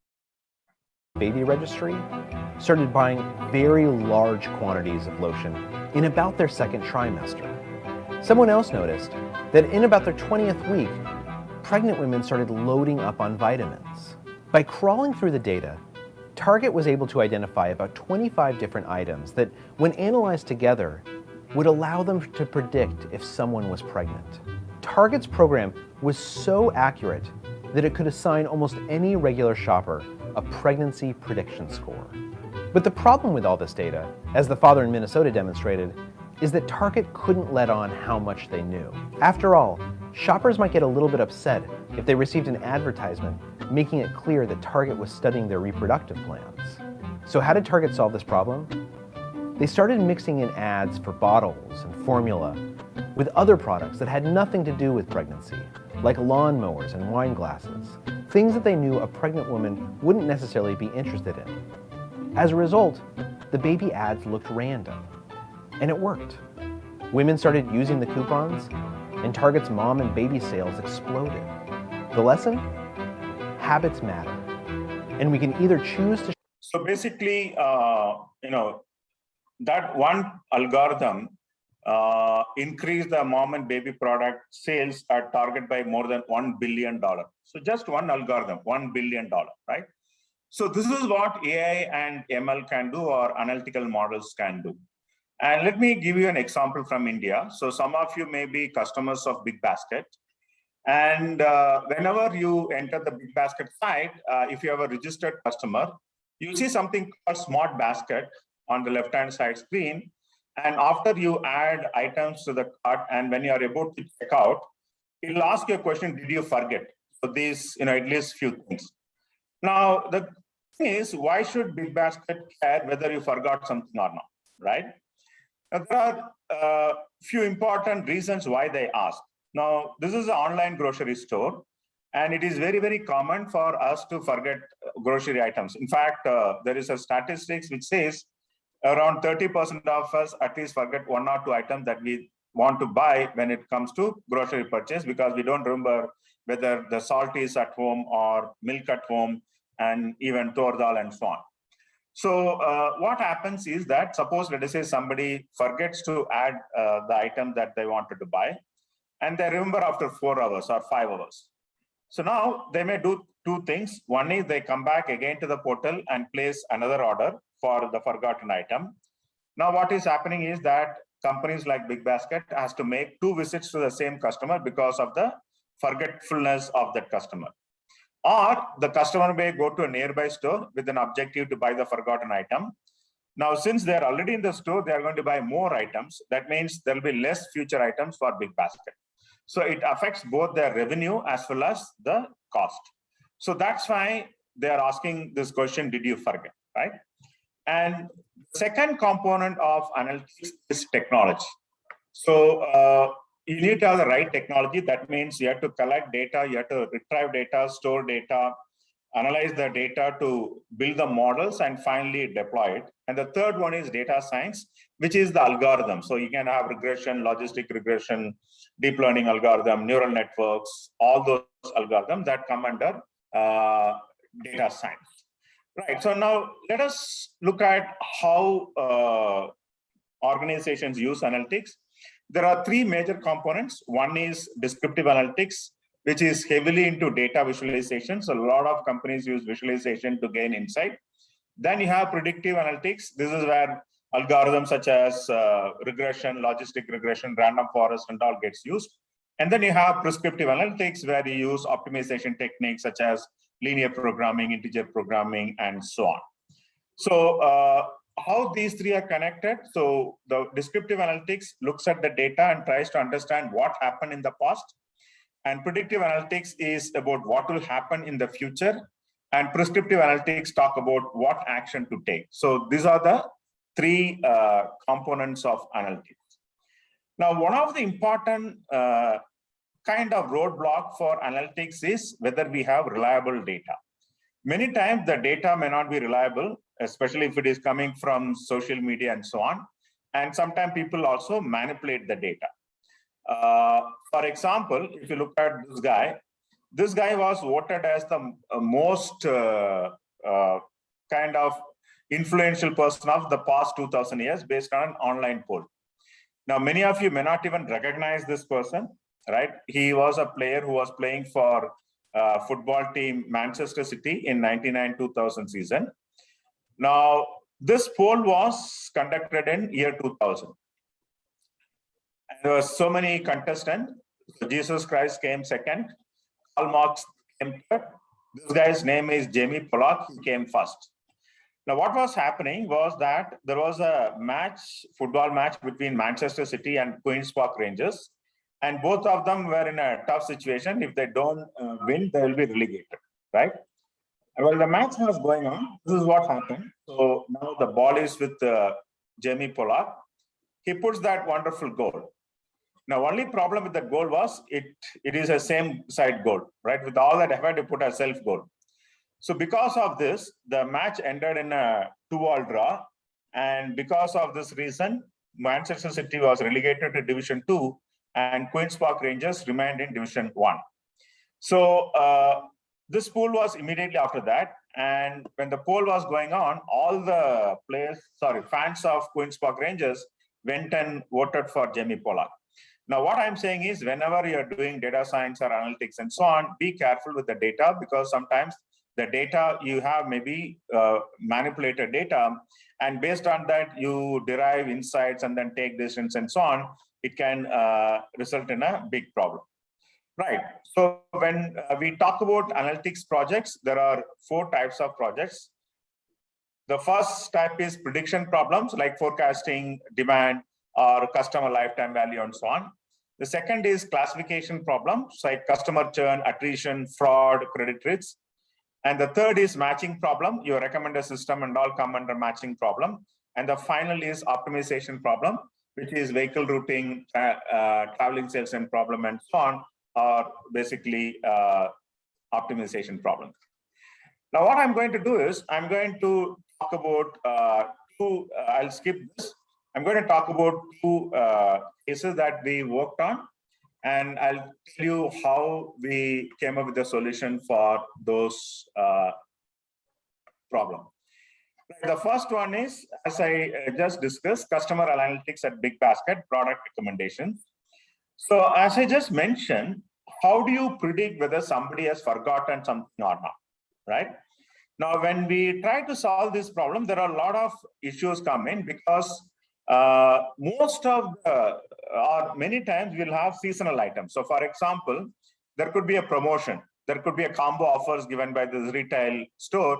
baby registry started buying very large quantities of lotion in about their second trimester. Someone else noticed that in about their 20th week, pregnant women started loading up on vitamins. By crawling through the data, Target was able to identify about 25 different items that, when analyzed together, would allow them to predict if someone was pregnant. Target's program was so accurate that it could assign almost any regular shopper a pregnancy prediction score. But the problem with all this data, as the father in Minnesota demonstrated, is that Target couldn't let on how much they knew. After all, shoppers might get a little bit upset if they received an advertisement making it clear that Target was studying their reproductive plans. So how did Target solve this problem? They started mixing in ads for bottles and formula with other products that had nothing to do with pregnancy, like lawnmowers and wine glasses, things that they knew a pregnant woman wouldn't necessarily be interested in. As a result, the baby ads looked random, and it worked. Women started using the coupons, and Target's mom and baby sales exploded. The lesson? Habits matter. And we can either choose to. So basically, that one algorithm increased the mom and baby product sales at Target by more than $1 billion. So just one algorithm, $1 billion, right? So this is what AI and ML can do, or analytical models can do. And let me give you an example from India. So some of you may be customers of Big Basket. And whenever you enter the Big Basket site, if you have a registered customer, you see something called Smart Basket on the left-hand side screen. And after you add items to the cart, and when you are about to check out, it'll ask you a question, did you forget? So these, at least few things. Now, the thing is, why should Big Basket care whether you forgot something or not, right? Now, there are a few important reasons why they ask. Now, this is an online grocery store, and it is very, very common for us to forget grocery items. In fact, there is a statistics which says around 30% of us at least forget one or two items that we want to buy when it comes to grocery purchase, because we don't remember whether the salt is at home or milk at home, and even tur dal and so on. So what happens is that, suppose, let us say somebody forgets to add the item that they wanted to buy, and they remember after 4 hours or 5 hours. So now they may do two things. One is they come back again to the portal and place another order for the forgotten item. Now what is happening is that companies like Big Basket has to make 2 visits to the same customer because of the forgetfulness of that customer. Or the customer may go to a nearby store with an objective to buy the forgotten item. Now, since they're already in the store, they are going to buy more items. That means there'll be less future items for Big Basket. So it affects both their revenue as well as the cost. So that's why they are asking this question, did you forget, right? And the second component of analytics is technology. So you need to have the right technology. That means you have to collect data, you have to retrieve data, store data, analyze the data to build the models, and finally deploy it. And the third one is data science, which is the algorithm. So you can have regression, logistic regression, deep learning algorithm, neural networks, all those algorithms that come under data science. Right, so now let us look at how organizations use analytics. There are 3 major components. One is descriptive analytics, which is heavily into data visualization. So a lot of companies use visualization to gain insight. Then you have predictive analytics. This is where algorithms such as regression, logistic regression, random forest, and all gets used. And then you have prescriptive analytics, where you use optimization techniques such as linear programming, integer programming, and so on. So how these 3 are connected? So the descriptive analytics looks at the data and tries to understand what happened in the past. And predictive analytics is about what will happen in the future. And prescriptive analytics talk about what action to take. So these are the 3 components of analytics. Now, one of the important kind of roadblock for analytics is whether we have reliable data. Many times the data may not be reliable, especially if it is coming from social media and so on. And sometimes people also manipulate the data. For example, if you look at this guy was voted as the most kind of influential person of the past 2000 years based on an online poll. Now, many of you may not even recognize this person, right? He was a player who was playing for football team Manchester City in 99-2000 season. Now, this poll was conducted in year 2000. And there were so many contestants. So Jesus Christ came second. Karl Marx came third. This guy's name is Jamie Pollock. He came first. Now, what was happening was that there was a football match between Manchester City and Queen's Park Rangers. And both of them were in a tough situation. If they don't win, they will be relegated, right? And while the match was going on, this is what happened. So now the ball is with Jamie Pollock. He puts that wonderful goal. Now, only problem with that goal was it is a same side goal, right? With all that effort, he put a self goal. So because of this, the match ended in a 2-all draw. And because of this reason, Manchester City was relegated to Division 2 and Queen's Park Rangers remained in Division 1. So this poll was immediately after that. And when the poll was going on, all the fans of Queen's Park Rangers went and voted for Jamie Pollard. Now, what I'm saying is whenever you're doing data science or analytics and so on, be careful with the data, because sometimes the data you have maybe manipulated data, and based on that, you derive insights and then take decisions and so on. It can result in a big problem. Right. So when we talk about analytics projects, there are 4 types of projects. The first type is prediction problems like forecasting demand or customer lifetime value and so on. The second is classification problems like customer churn, attrition, fraud, credit risks. And the third is matching problem. You recommend a system and all come under matching problem. And the final is optimization problem, which is vehicle routing, traveling sales and problem and so on, or basically optimization problem. Now, what I'm going to do is I'm going to talk about I'll skip this. I'm going to talk about 2 cases that we worked on, and I'll tell you how we came up with a solution for those problems. The first one is, as I just discussed, customer analytics at Big Basket, product recommendations. So as I just mentioned, how do you predict whether somebody has forgotten something or not, right? Now, when we try to solve this problem, there are a lot of issues come in, because most of the, or many times we'll have seasonal items. So for example, there could be a promotion. There could be a combo offers given by this retail store.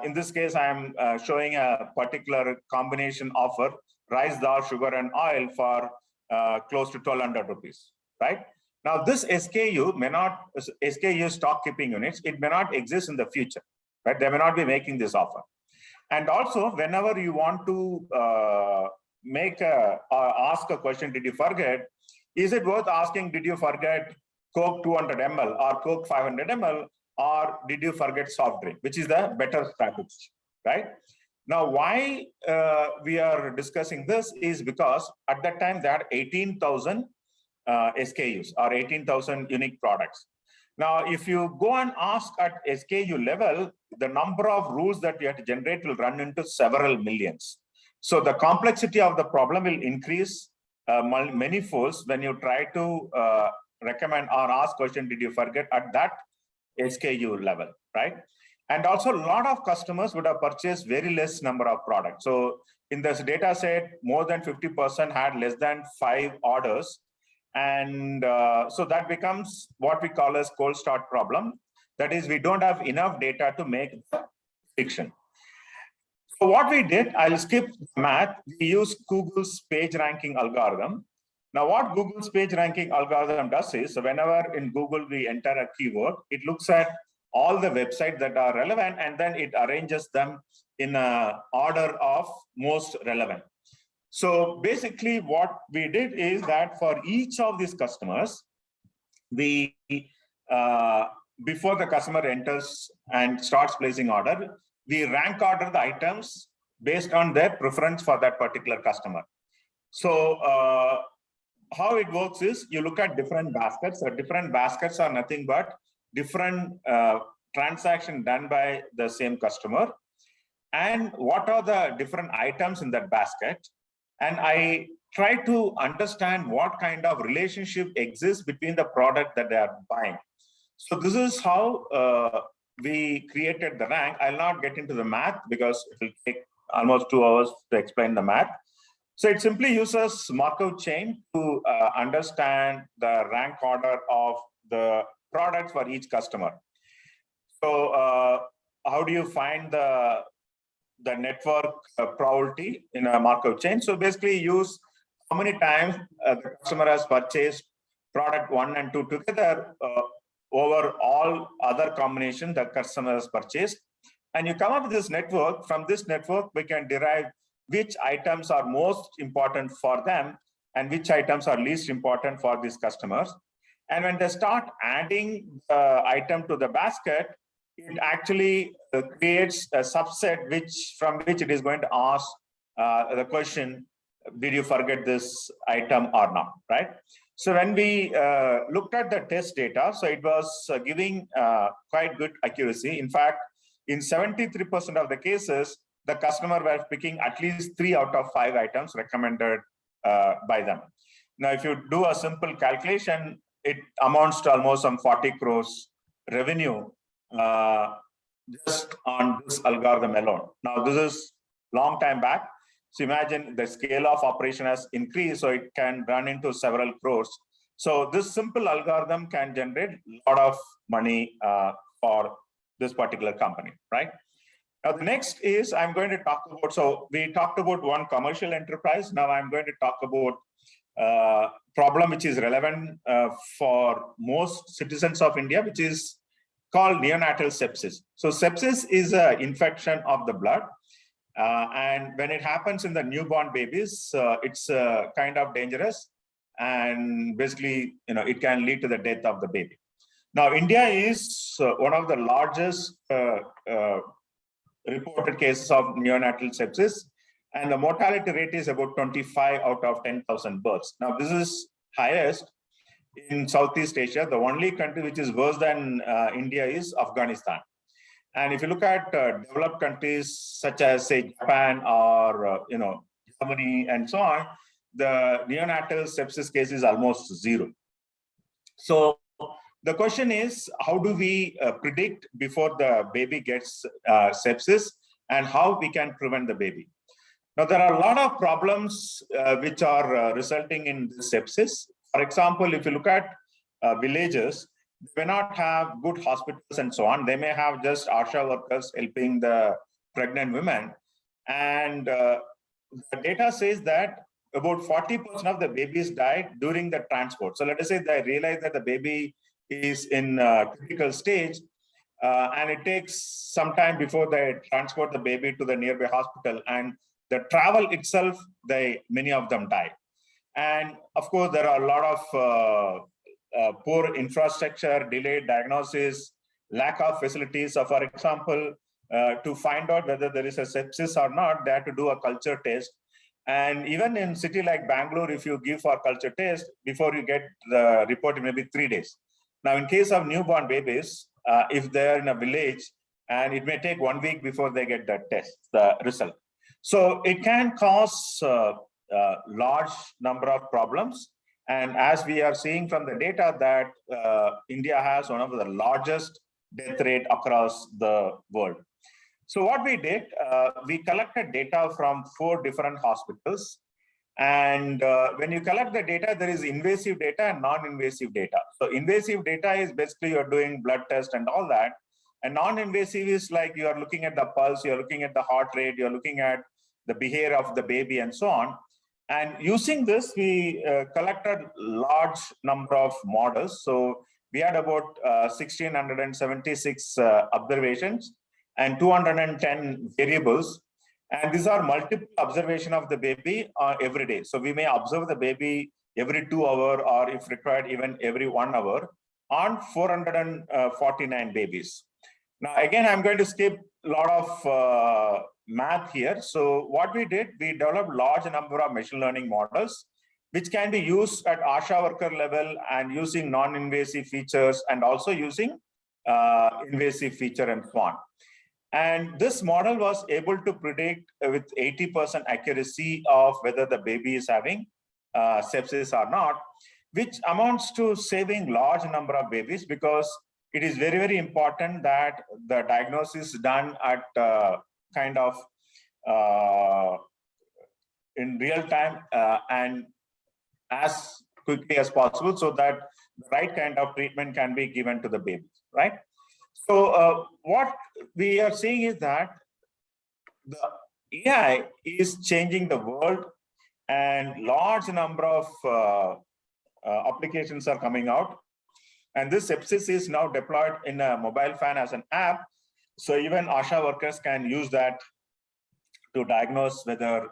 In this case, I'm showing a particular combination offer, rice, dal, sugar, and oil for close to 1,200 rupees, right? Now, this SKU may not, SKU stock keeping units, it may not exist in the future, right? They may not be making this offer. And also, whenever you want to ask a question, did you forget? Is it worth asking, did you forget Coke 200 ml or Coke 500 ml, or did you forget soft drink, which is the better strategy, right? Now, why we are discussing this is because at that time there are 18,000 SKUs or 18,000 unique products. Now, if you go and ask at SKU level, the number of rules that you have to generate will run into several millions. So the complexity of the problem will increase many folds when you try to recommend or ask question, did you forget at that SKU level, right? And also a lot of customers would have purchased very less number of products. So in this data set, more than 50% had less than 5 orders. And so that becomes what we call as cold start problem. That is, we don't have enough data to make the prediction. So what we did, I'll skip math. We use Google's page ranking algorithm. Now, what Google's page ranking algorithm does is, so whenever in Google we enter a keyword, it looks at all the websites that are relevant, and then it arranges them in an order of most relevant. So basically what we did is that for each of these customers, we, before the customer enters and starts placing order, we rank order the items based on their preference for that particular customer. So how it works is you look at different baskets. So different baskets are nothing but different transactions done by the same customer. And what are the different items in that basket? And I try to understand what kind of relationship exists between the product that they are buying. So this is how we created the rank. I'll not get into the math because it will take almost 2 hours to explain the math. So it simply uses Markov chain to understand the rank order of the products for each customer. So how do you find the network probability in a Markov chain? So basically use how many times the customer has purchased product 1 and 2 together over all other combinations the customer has purchased. And you come up with this network. From this network, we can derive which items are most important for them and which items are least important for these customers. And when they start adding the item to the basket, it actually creates a subset from which it is going to ask the question, did you forget this item or not, right? So when we looked at the test data, so it was giving quite good accuracy. In fact, in 73% of the cases, the customer were picking at least 3 out of 5 items recommended by them. Now, if you do a simple calculation, it amounts to almost some 40 crores revenue just on this algorithm alone. Now, this is long time back. So imagine the scale of operation has increased, so it can run into several crores. So this simple algorithm can generate a lot of money for this particular company, right? Now, the next is I'm going to talk about, so we talked about one commercial enterprise. Now I'm going to talk about problem which is relevant for most citizens of India, which is called neonatal sepsis. So sepsis is an infection of the blood. And when it happens in the newborn babies, it's kind of dangerous. And basically, it can lead to the death of the baby. Now, India is one of the largest reported cases of neonatal sepsis, and the mortality rate is about 25 out of 10,000 births. Now, this is highest in Southeast Asia. The only country which is worse than India is Afghanistan. And if you look at developed countries such as, say, Japan or Germany and so on, the neonatal sepsis case is almost 0. So the question is, how do we predict before the baby gets sepsis, and how we can prevent the baby? Now, there are a lot of problems which are resulting in this sepsis. For example, if you look at villages, they may not have good hospitals and so on. They may have just ASHA workers helping the pregnant women. And the data says that about 40% of the babies died during the transport. So let us say they realize that the baby is in a critical stage, and it takes some time before they transport the baby to the nearby hospital. And the travel itself, many of them die. And of course, there are a lot of poor infrastructure, delayed diagnosis, lack of facilities. So for example, to find out whether there is a sepsis or not, they have to do a culture test. And even in city like Bangalore, if you give for culture test, before you get the report, it may be 3 days. Now, in case of newborn babies, if they're in a village, and it may take 1 week before they get the test, the result. So it can cause large number of problems. And as we are seeing from the data that India has one of the largest death rate across the world. So what we did, we collected data from 4 different hospitals. And when you collect the data, there is invasive data and non-invasive data. So invasive data is basically you're doing blood test and all that. And non-invasive is like you are looking at the pulse, you're looking at the heart rate, you're looking at the behavior of the baby and so on. And using this, we collected large number of models. So we had about 1,676 observations and 210 variables. And these are multiple observation of the baby every day. So we may observe the baby every 2 hours, or if required, even every 1 hour on 449 babies. Now, again, I'm going to skip a lot of math here. So what we did, we developed large number of machine learning models, which can be used at ASHA worker level and using non-invasive features and also using invasive feature and so on. And this model was able to predict with 80% accuracy of whether the baby is having sepsis or not, which amounts to saving large number of babies, because it is very, very important that the diagnosis is done at kind of in real time and as quickly as possible, so that the right kind of treatment can be given to the baby, right? So what we are seeing is that the AI is changing the world, and large number of applications are coming out. And this sepsis is now deployed in a mobile phone as an app. So even ASHA workers can use that to diagnose whether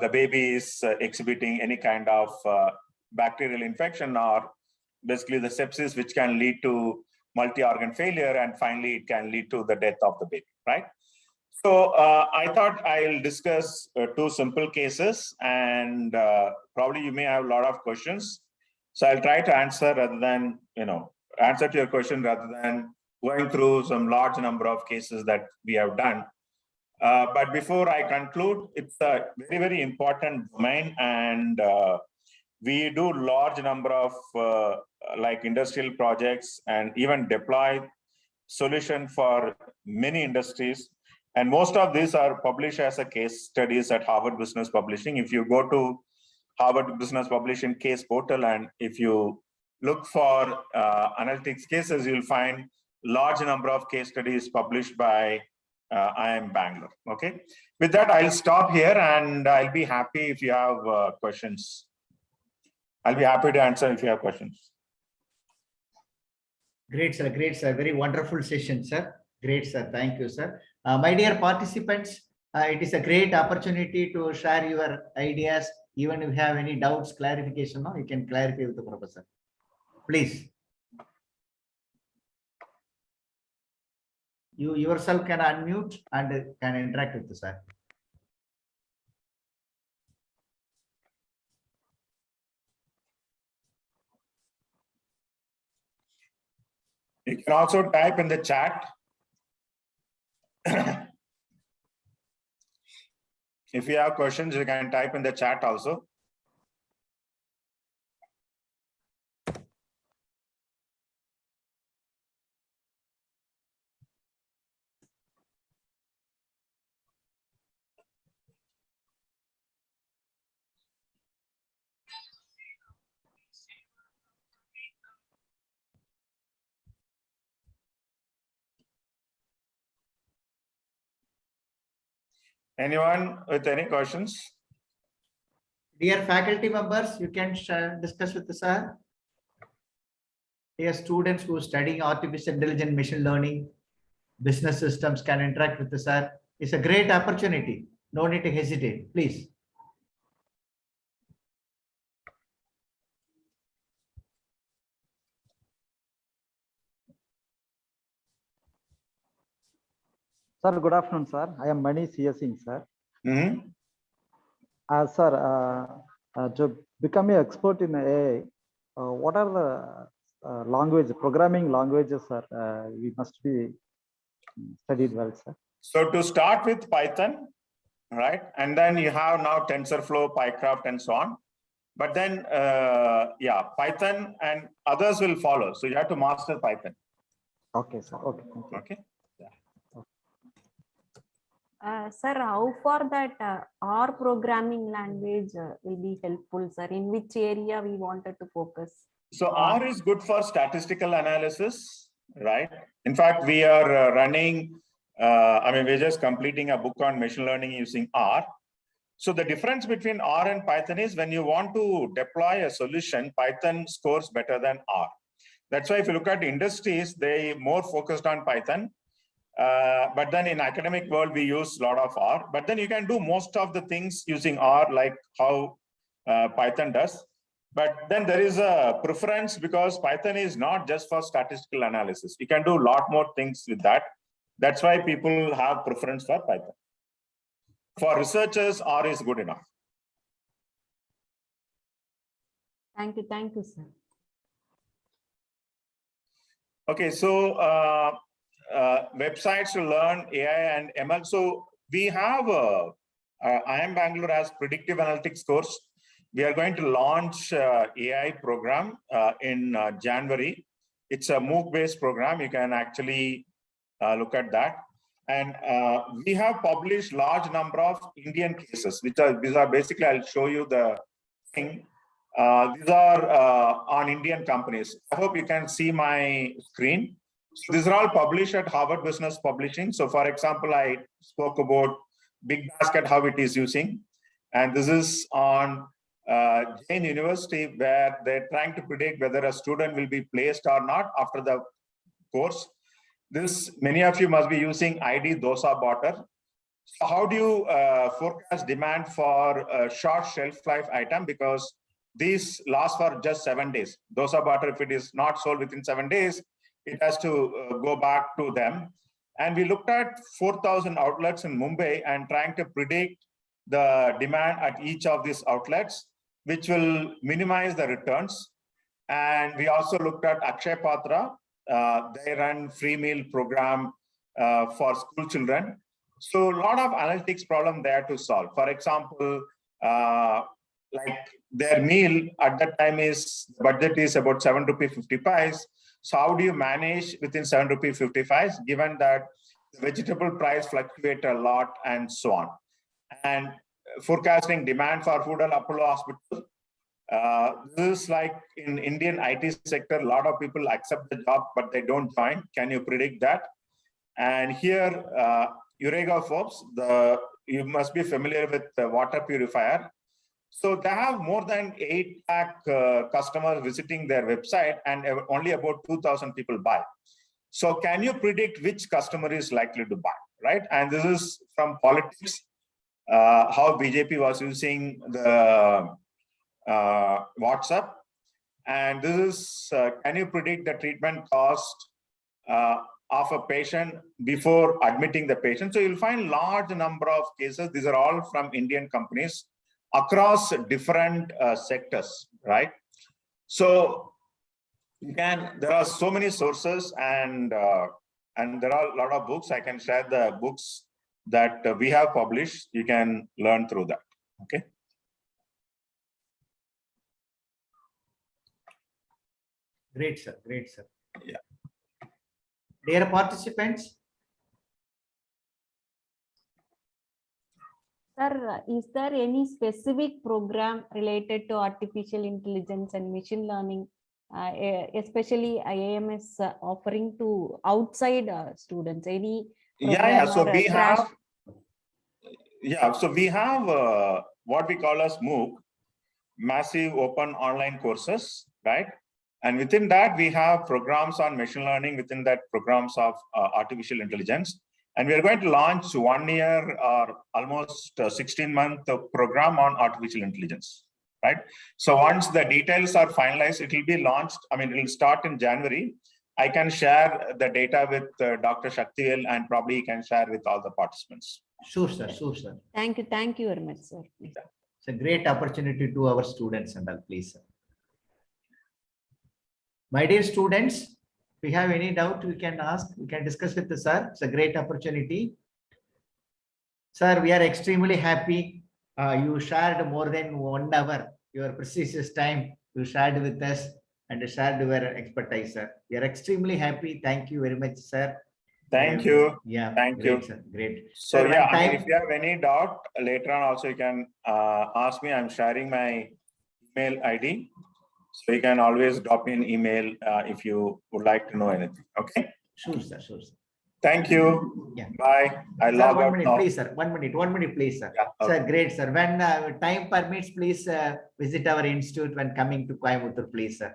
the baby is exhibiting any kind of bacterial infection or basically the sepsis, which can lead to multi-organ failure, and finally it can lead to the death of the baby, right? So I thought I'll discuss 2 simple cases, and probably you may have a lot of questions. So I'll try to answer rather than, answer to your question rather than going through some large number of cases that we have done. But before I conclude, it's a very, very important domain, and we do large number of like industrial projects and even deploy solution for many industries. And most of these are published as a case studies at Harvard Business Publishing. If you go to Harvard Business Publishing case portal, and if you look for analytics cases, you'll find large number of case studies published by IIM Bangalore. Okay. With that, I'll stop here, and I'll be happy if you have questions. I'll be happy to answer if you have questions. Great, sir. Great, sir. Very wonderful session, sir. Great, sir. Thank you, sir. My dear participants, it is a great opportunity to share your ideas. Even if you have any doubts, clarification, you can clarify with the professor. Please. You yourself can unmute and can interact with the sir. You can also type in the chat. If you have questions, you can type in the chat also. Anyone with any questions? Dear faculty members, you can discuss with the sir. Dear students who are studying artificial intelligence, machine learning, business systems can interact with the sir. It's a great opportunity. No need to hesitate, please. Sir, good afternoon, sir. I am Mani CS Singh, sir. Sir, to become an expert in AI, what are the programming languages, sir? We must be studied well, sir. So to start with Python, right? And then you have now TensorFlow, PyCraft, and so on. But then, yeah, Python and others will follow. So you have to master Python. Okay, sir. Okay. Okay. Sir, how far that R programming language will be helpful, sir? In which area we wanted to focus? So R is good for statistical analysis, right? In fact, we are running, we're just completing a book on machine learning using R. So the difference between R and Python is when you want to deploy a solution, Python scores better than R. That's why if you look at industries, they more focused on Python. But then in academic world, we use a lot of R, but then you can do most of the things using R, like how Python does. But then there is a preference because Python is not just for statistical analysis. You can do a lot more things with that. That's why people have preference for Python. For researchers, R is good enough. Thank you, sir. Okay, so websites to learn AI and ML. So we have IIM Bangalore has predictive analytics course. We are going to launch AI program in January. It's a MOOC-based program. You can actually look at that. And we have published large number of Indian cases, these are basically, I'll show you the thing. These are on Indian companies. I hope you can see my screen. So these are all published at Harvard Business Publishing. So for example, I spoke about Big Basket, how it is using. And this is on Jain University, where they're trying to predict whether a student will be placed or not after the course. This, many of you must be using ID Dosa Butter. So how do you forecast demand for a short shelf life item? Because these last for just 7 days. Dosa Butter, if it is not sold within 7 days, it has to go back to them. And we looked at 4,000 outlets in Mumbai and trying to predict the demand at each of these outlets, which will minimize the returns. And we also looked at Akshay Patra. They run free meal program for school children. So a lot of analytics problem there to solve. For example, like their meal at that time is budget is about 7 rupee 50 paise. So how do you manage within 7 rupee 50 paise, given that the vegetable price fluctuate a lot and so on? And forecasting demand for food at Apollo Hospital. This is like in Indian IT sector, a lot of people accept the job, but they don't join. Can you predict that? And here, Urega Forbes, you must be familiar with the water purifier. So they have more than 8 lakh customers visiting their website, and only about 2,000 people buy. So can you predict which customer is likely to buy, right? And this is from politics, how BJP was using the WhatsApp. And this is, can you predict the treatment cost of a patient before admitting the patient? So you'll find large number of cases. These are all from Indian companies across different sectors, right? So there are so many sources, and there are a lot of books. I can share the books that we have published. You can learn through that, okay? Great, sir. Great, sir. Yeah. Dear participants. Sir, is there any specific program related to artificial intelligence and machine learning, especially IIM is offering to outside students? Any Yeah. So we crash? have, yeah. So we have what we call as MOOC, massive open online courses, right? And within that, we have programs on machine learning, within that programs of artificial intelligence. And we are going to launch 1 year or almost 16-month program on artificial intelligence, right? So once the details are finalized, it will be launched. I mean, it will start in January. I can share the data with Dr. Sakthivel, and probably you can share with all the participants. Sure, sir. Sure, sir. Thank you very much, sir. Please. It's a great opportunity to our students and all, please, sir. My dear students, if you have any doubt, we can ask, we can discuss with the sir. It's a great opportunity. Sir, we are extremely happy. You shared more than 1 hour, your precious time you shared with us and shared your expertise, sir. We are extremely happy. Thank you very much, sir. Thank you. Yeah, thank great, you. Sir. Great. So sir, yeah, I mean, if you have any doubt later on, also you can ask me. I'm sharing my email ID. So you can always drop me an email if you would like to know anything. Okay. Sure, sir. Sure, sir. Thank you. Yeah. Bye. I Sir, log 1 out minute, now. please, sir. 1 minute. 1 minute, please, sir. Yeah, okay. Sir, great, sir. When time permits, please visit our institute when coming to Coimbatore, please, sir.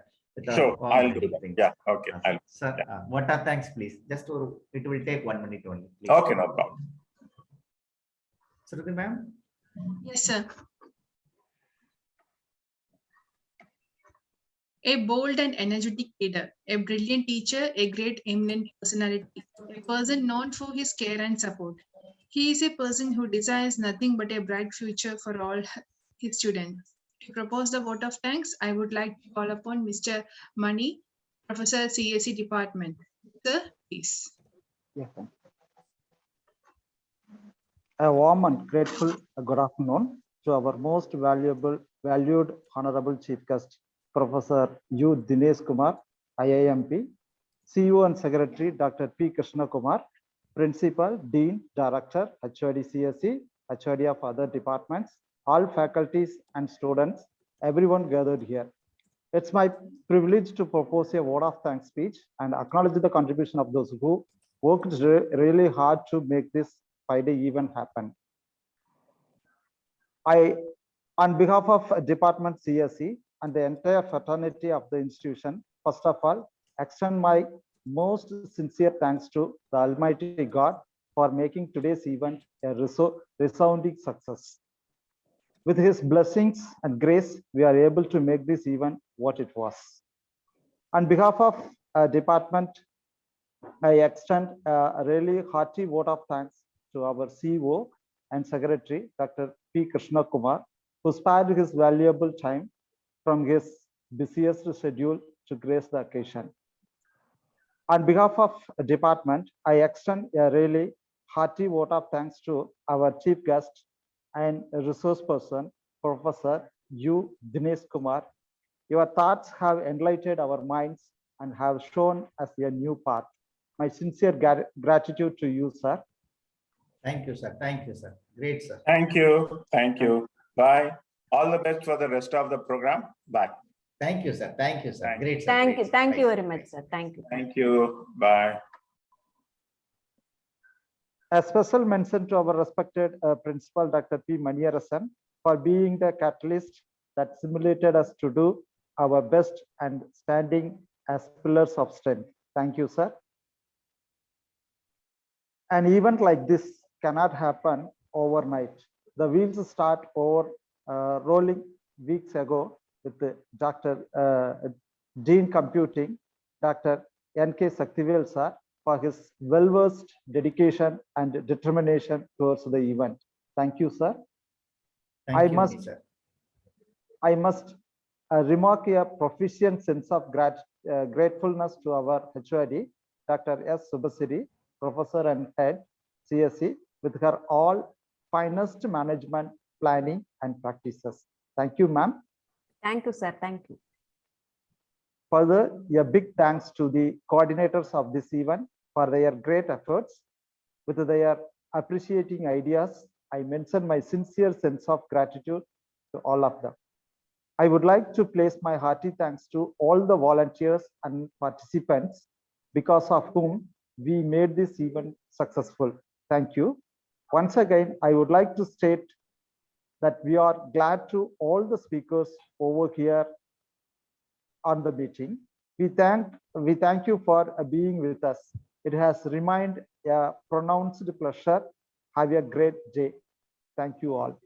Sure, I'll do that. Yeah, okay. Sir, what are thanks, please? Just it will take 1 minute only. Please. Okay, no problem. Sir, ma'am. Yes, sir. A bold and energetic leader, a brilliant teacher, a great eminent personality, a person known for his care and support. He is a person who desires nothing but a bright future for all his students. To propose the vote of thanks, I would like to call upon Mr. Mani, Professor CSE Department. Sir, please. Yes, sir. A warm and grateful good afternoon to our most valued honorable chief guest, Professor U. Dineshkumar, IIMB, CEO and Secretary, Dr. P. Krishnakumar, Principal, Dean, Director, HOD CSE, HOD of other departments, all faculties and students, everyone gathered here. It's my privilege to propose a vote of thanks speech and acknowledge the contribution of those who worked really hard to make this 5-day event happen. On behalf of Department CSE and the entire fraternity of the institution, first of all, extend my most sincere thanks to the Almighty God for making today's event a resounding success. With His blessings and grace, we are able to make this event what it was. On behalf of department, I extend a really hearty vote of thanks to our CEO and Secretary, Dr. P. Krishnakumar, who spared his valuable time from his busiest schedule to grace the occasion. On behalf of the department, I extend a really hearty vote of thanks to our chief guest and resource person, Professor U. Dineshkumar. Your thoughts have enlightened our minds and have shown us a new path. My sincere gratitude to you, sir. Thank you, sir. Thank you, sir. Great, sir. Thank you. Thank you. Bye. All the best for the rest of the program. Bye. Thank you, sir. Thank you, sir. Great, sir. Thank Great, you. sir. Thank you very much, sir. Thank you. Thank you. Bye. A special mention to our respected principal, Dr. P. Maniarasan, for being the catalyst that stimulated us to do our best and standing as pillars of strength. Thank you, sir. An event like this cannot happen overnight. The wheels start over rolling weeks ago with Dr. Dean Computing, Dr. N.K. Sakthivel, sir, for his well-versed dedication and determination towards the event. Thank you, sir. Thank you, sir. I must remark a proficient sense of gratefulness to our HOD, Dr. S. Subasiri, Professor and Head, CSE, with her all finest management, planning, and practices. Thank you, ma'am. Thank you, sir. Thank you. Further, a big thanks to the coordinators of this event for their great efforts. With their appreciating ideas, I mention my sincere sense of gratitude to all of them. I would like to place my hearty thanks to all the volunteers and participants, because of whom we made this event successful. Thank you. Once again, I would like to state that we are glad to all the speakers over here on the meeting. We thank you for being with us. It has remained a pronounced pleasure. Have a great day. Thank you all.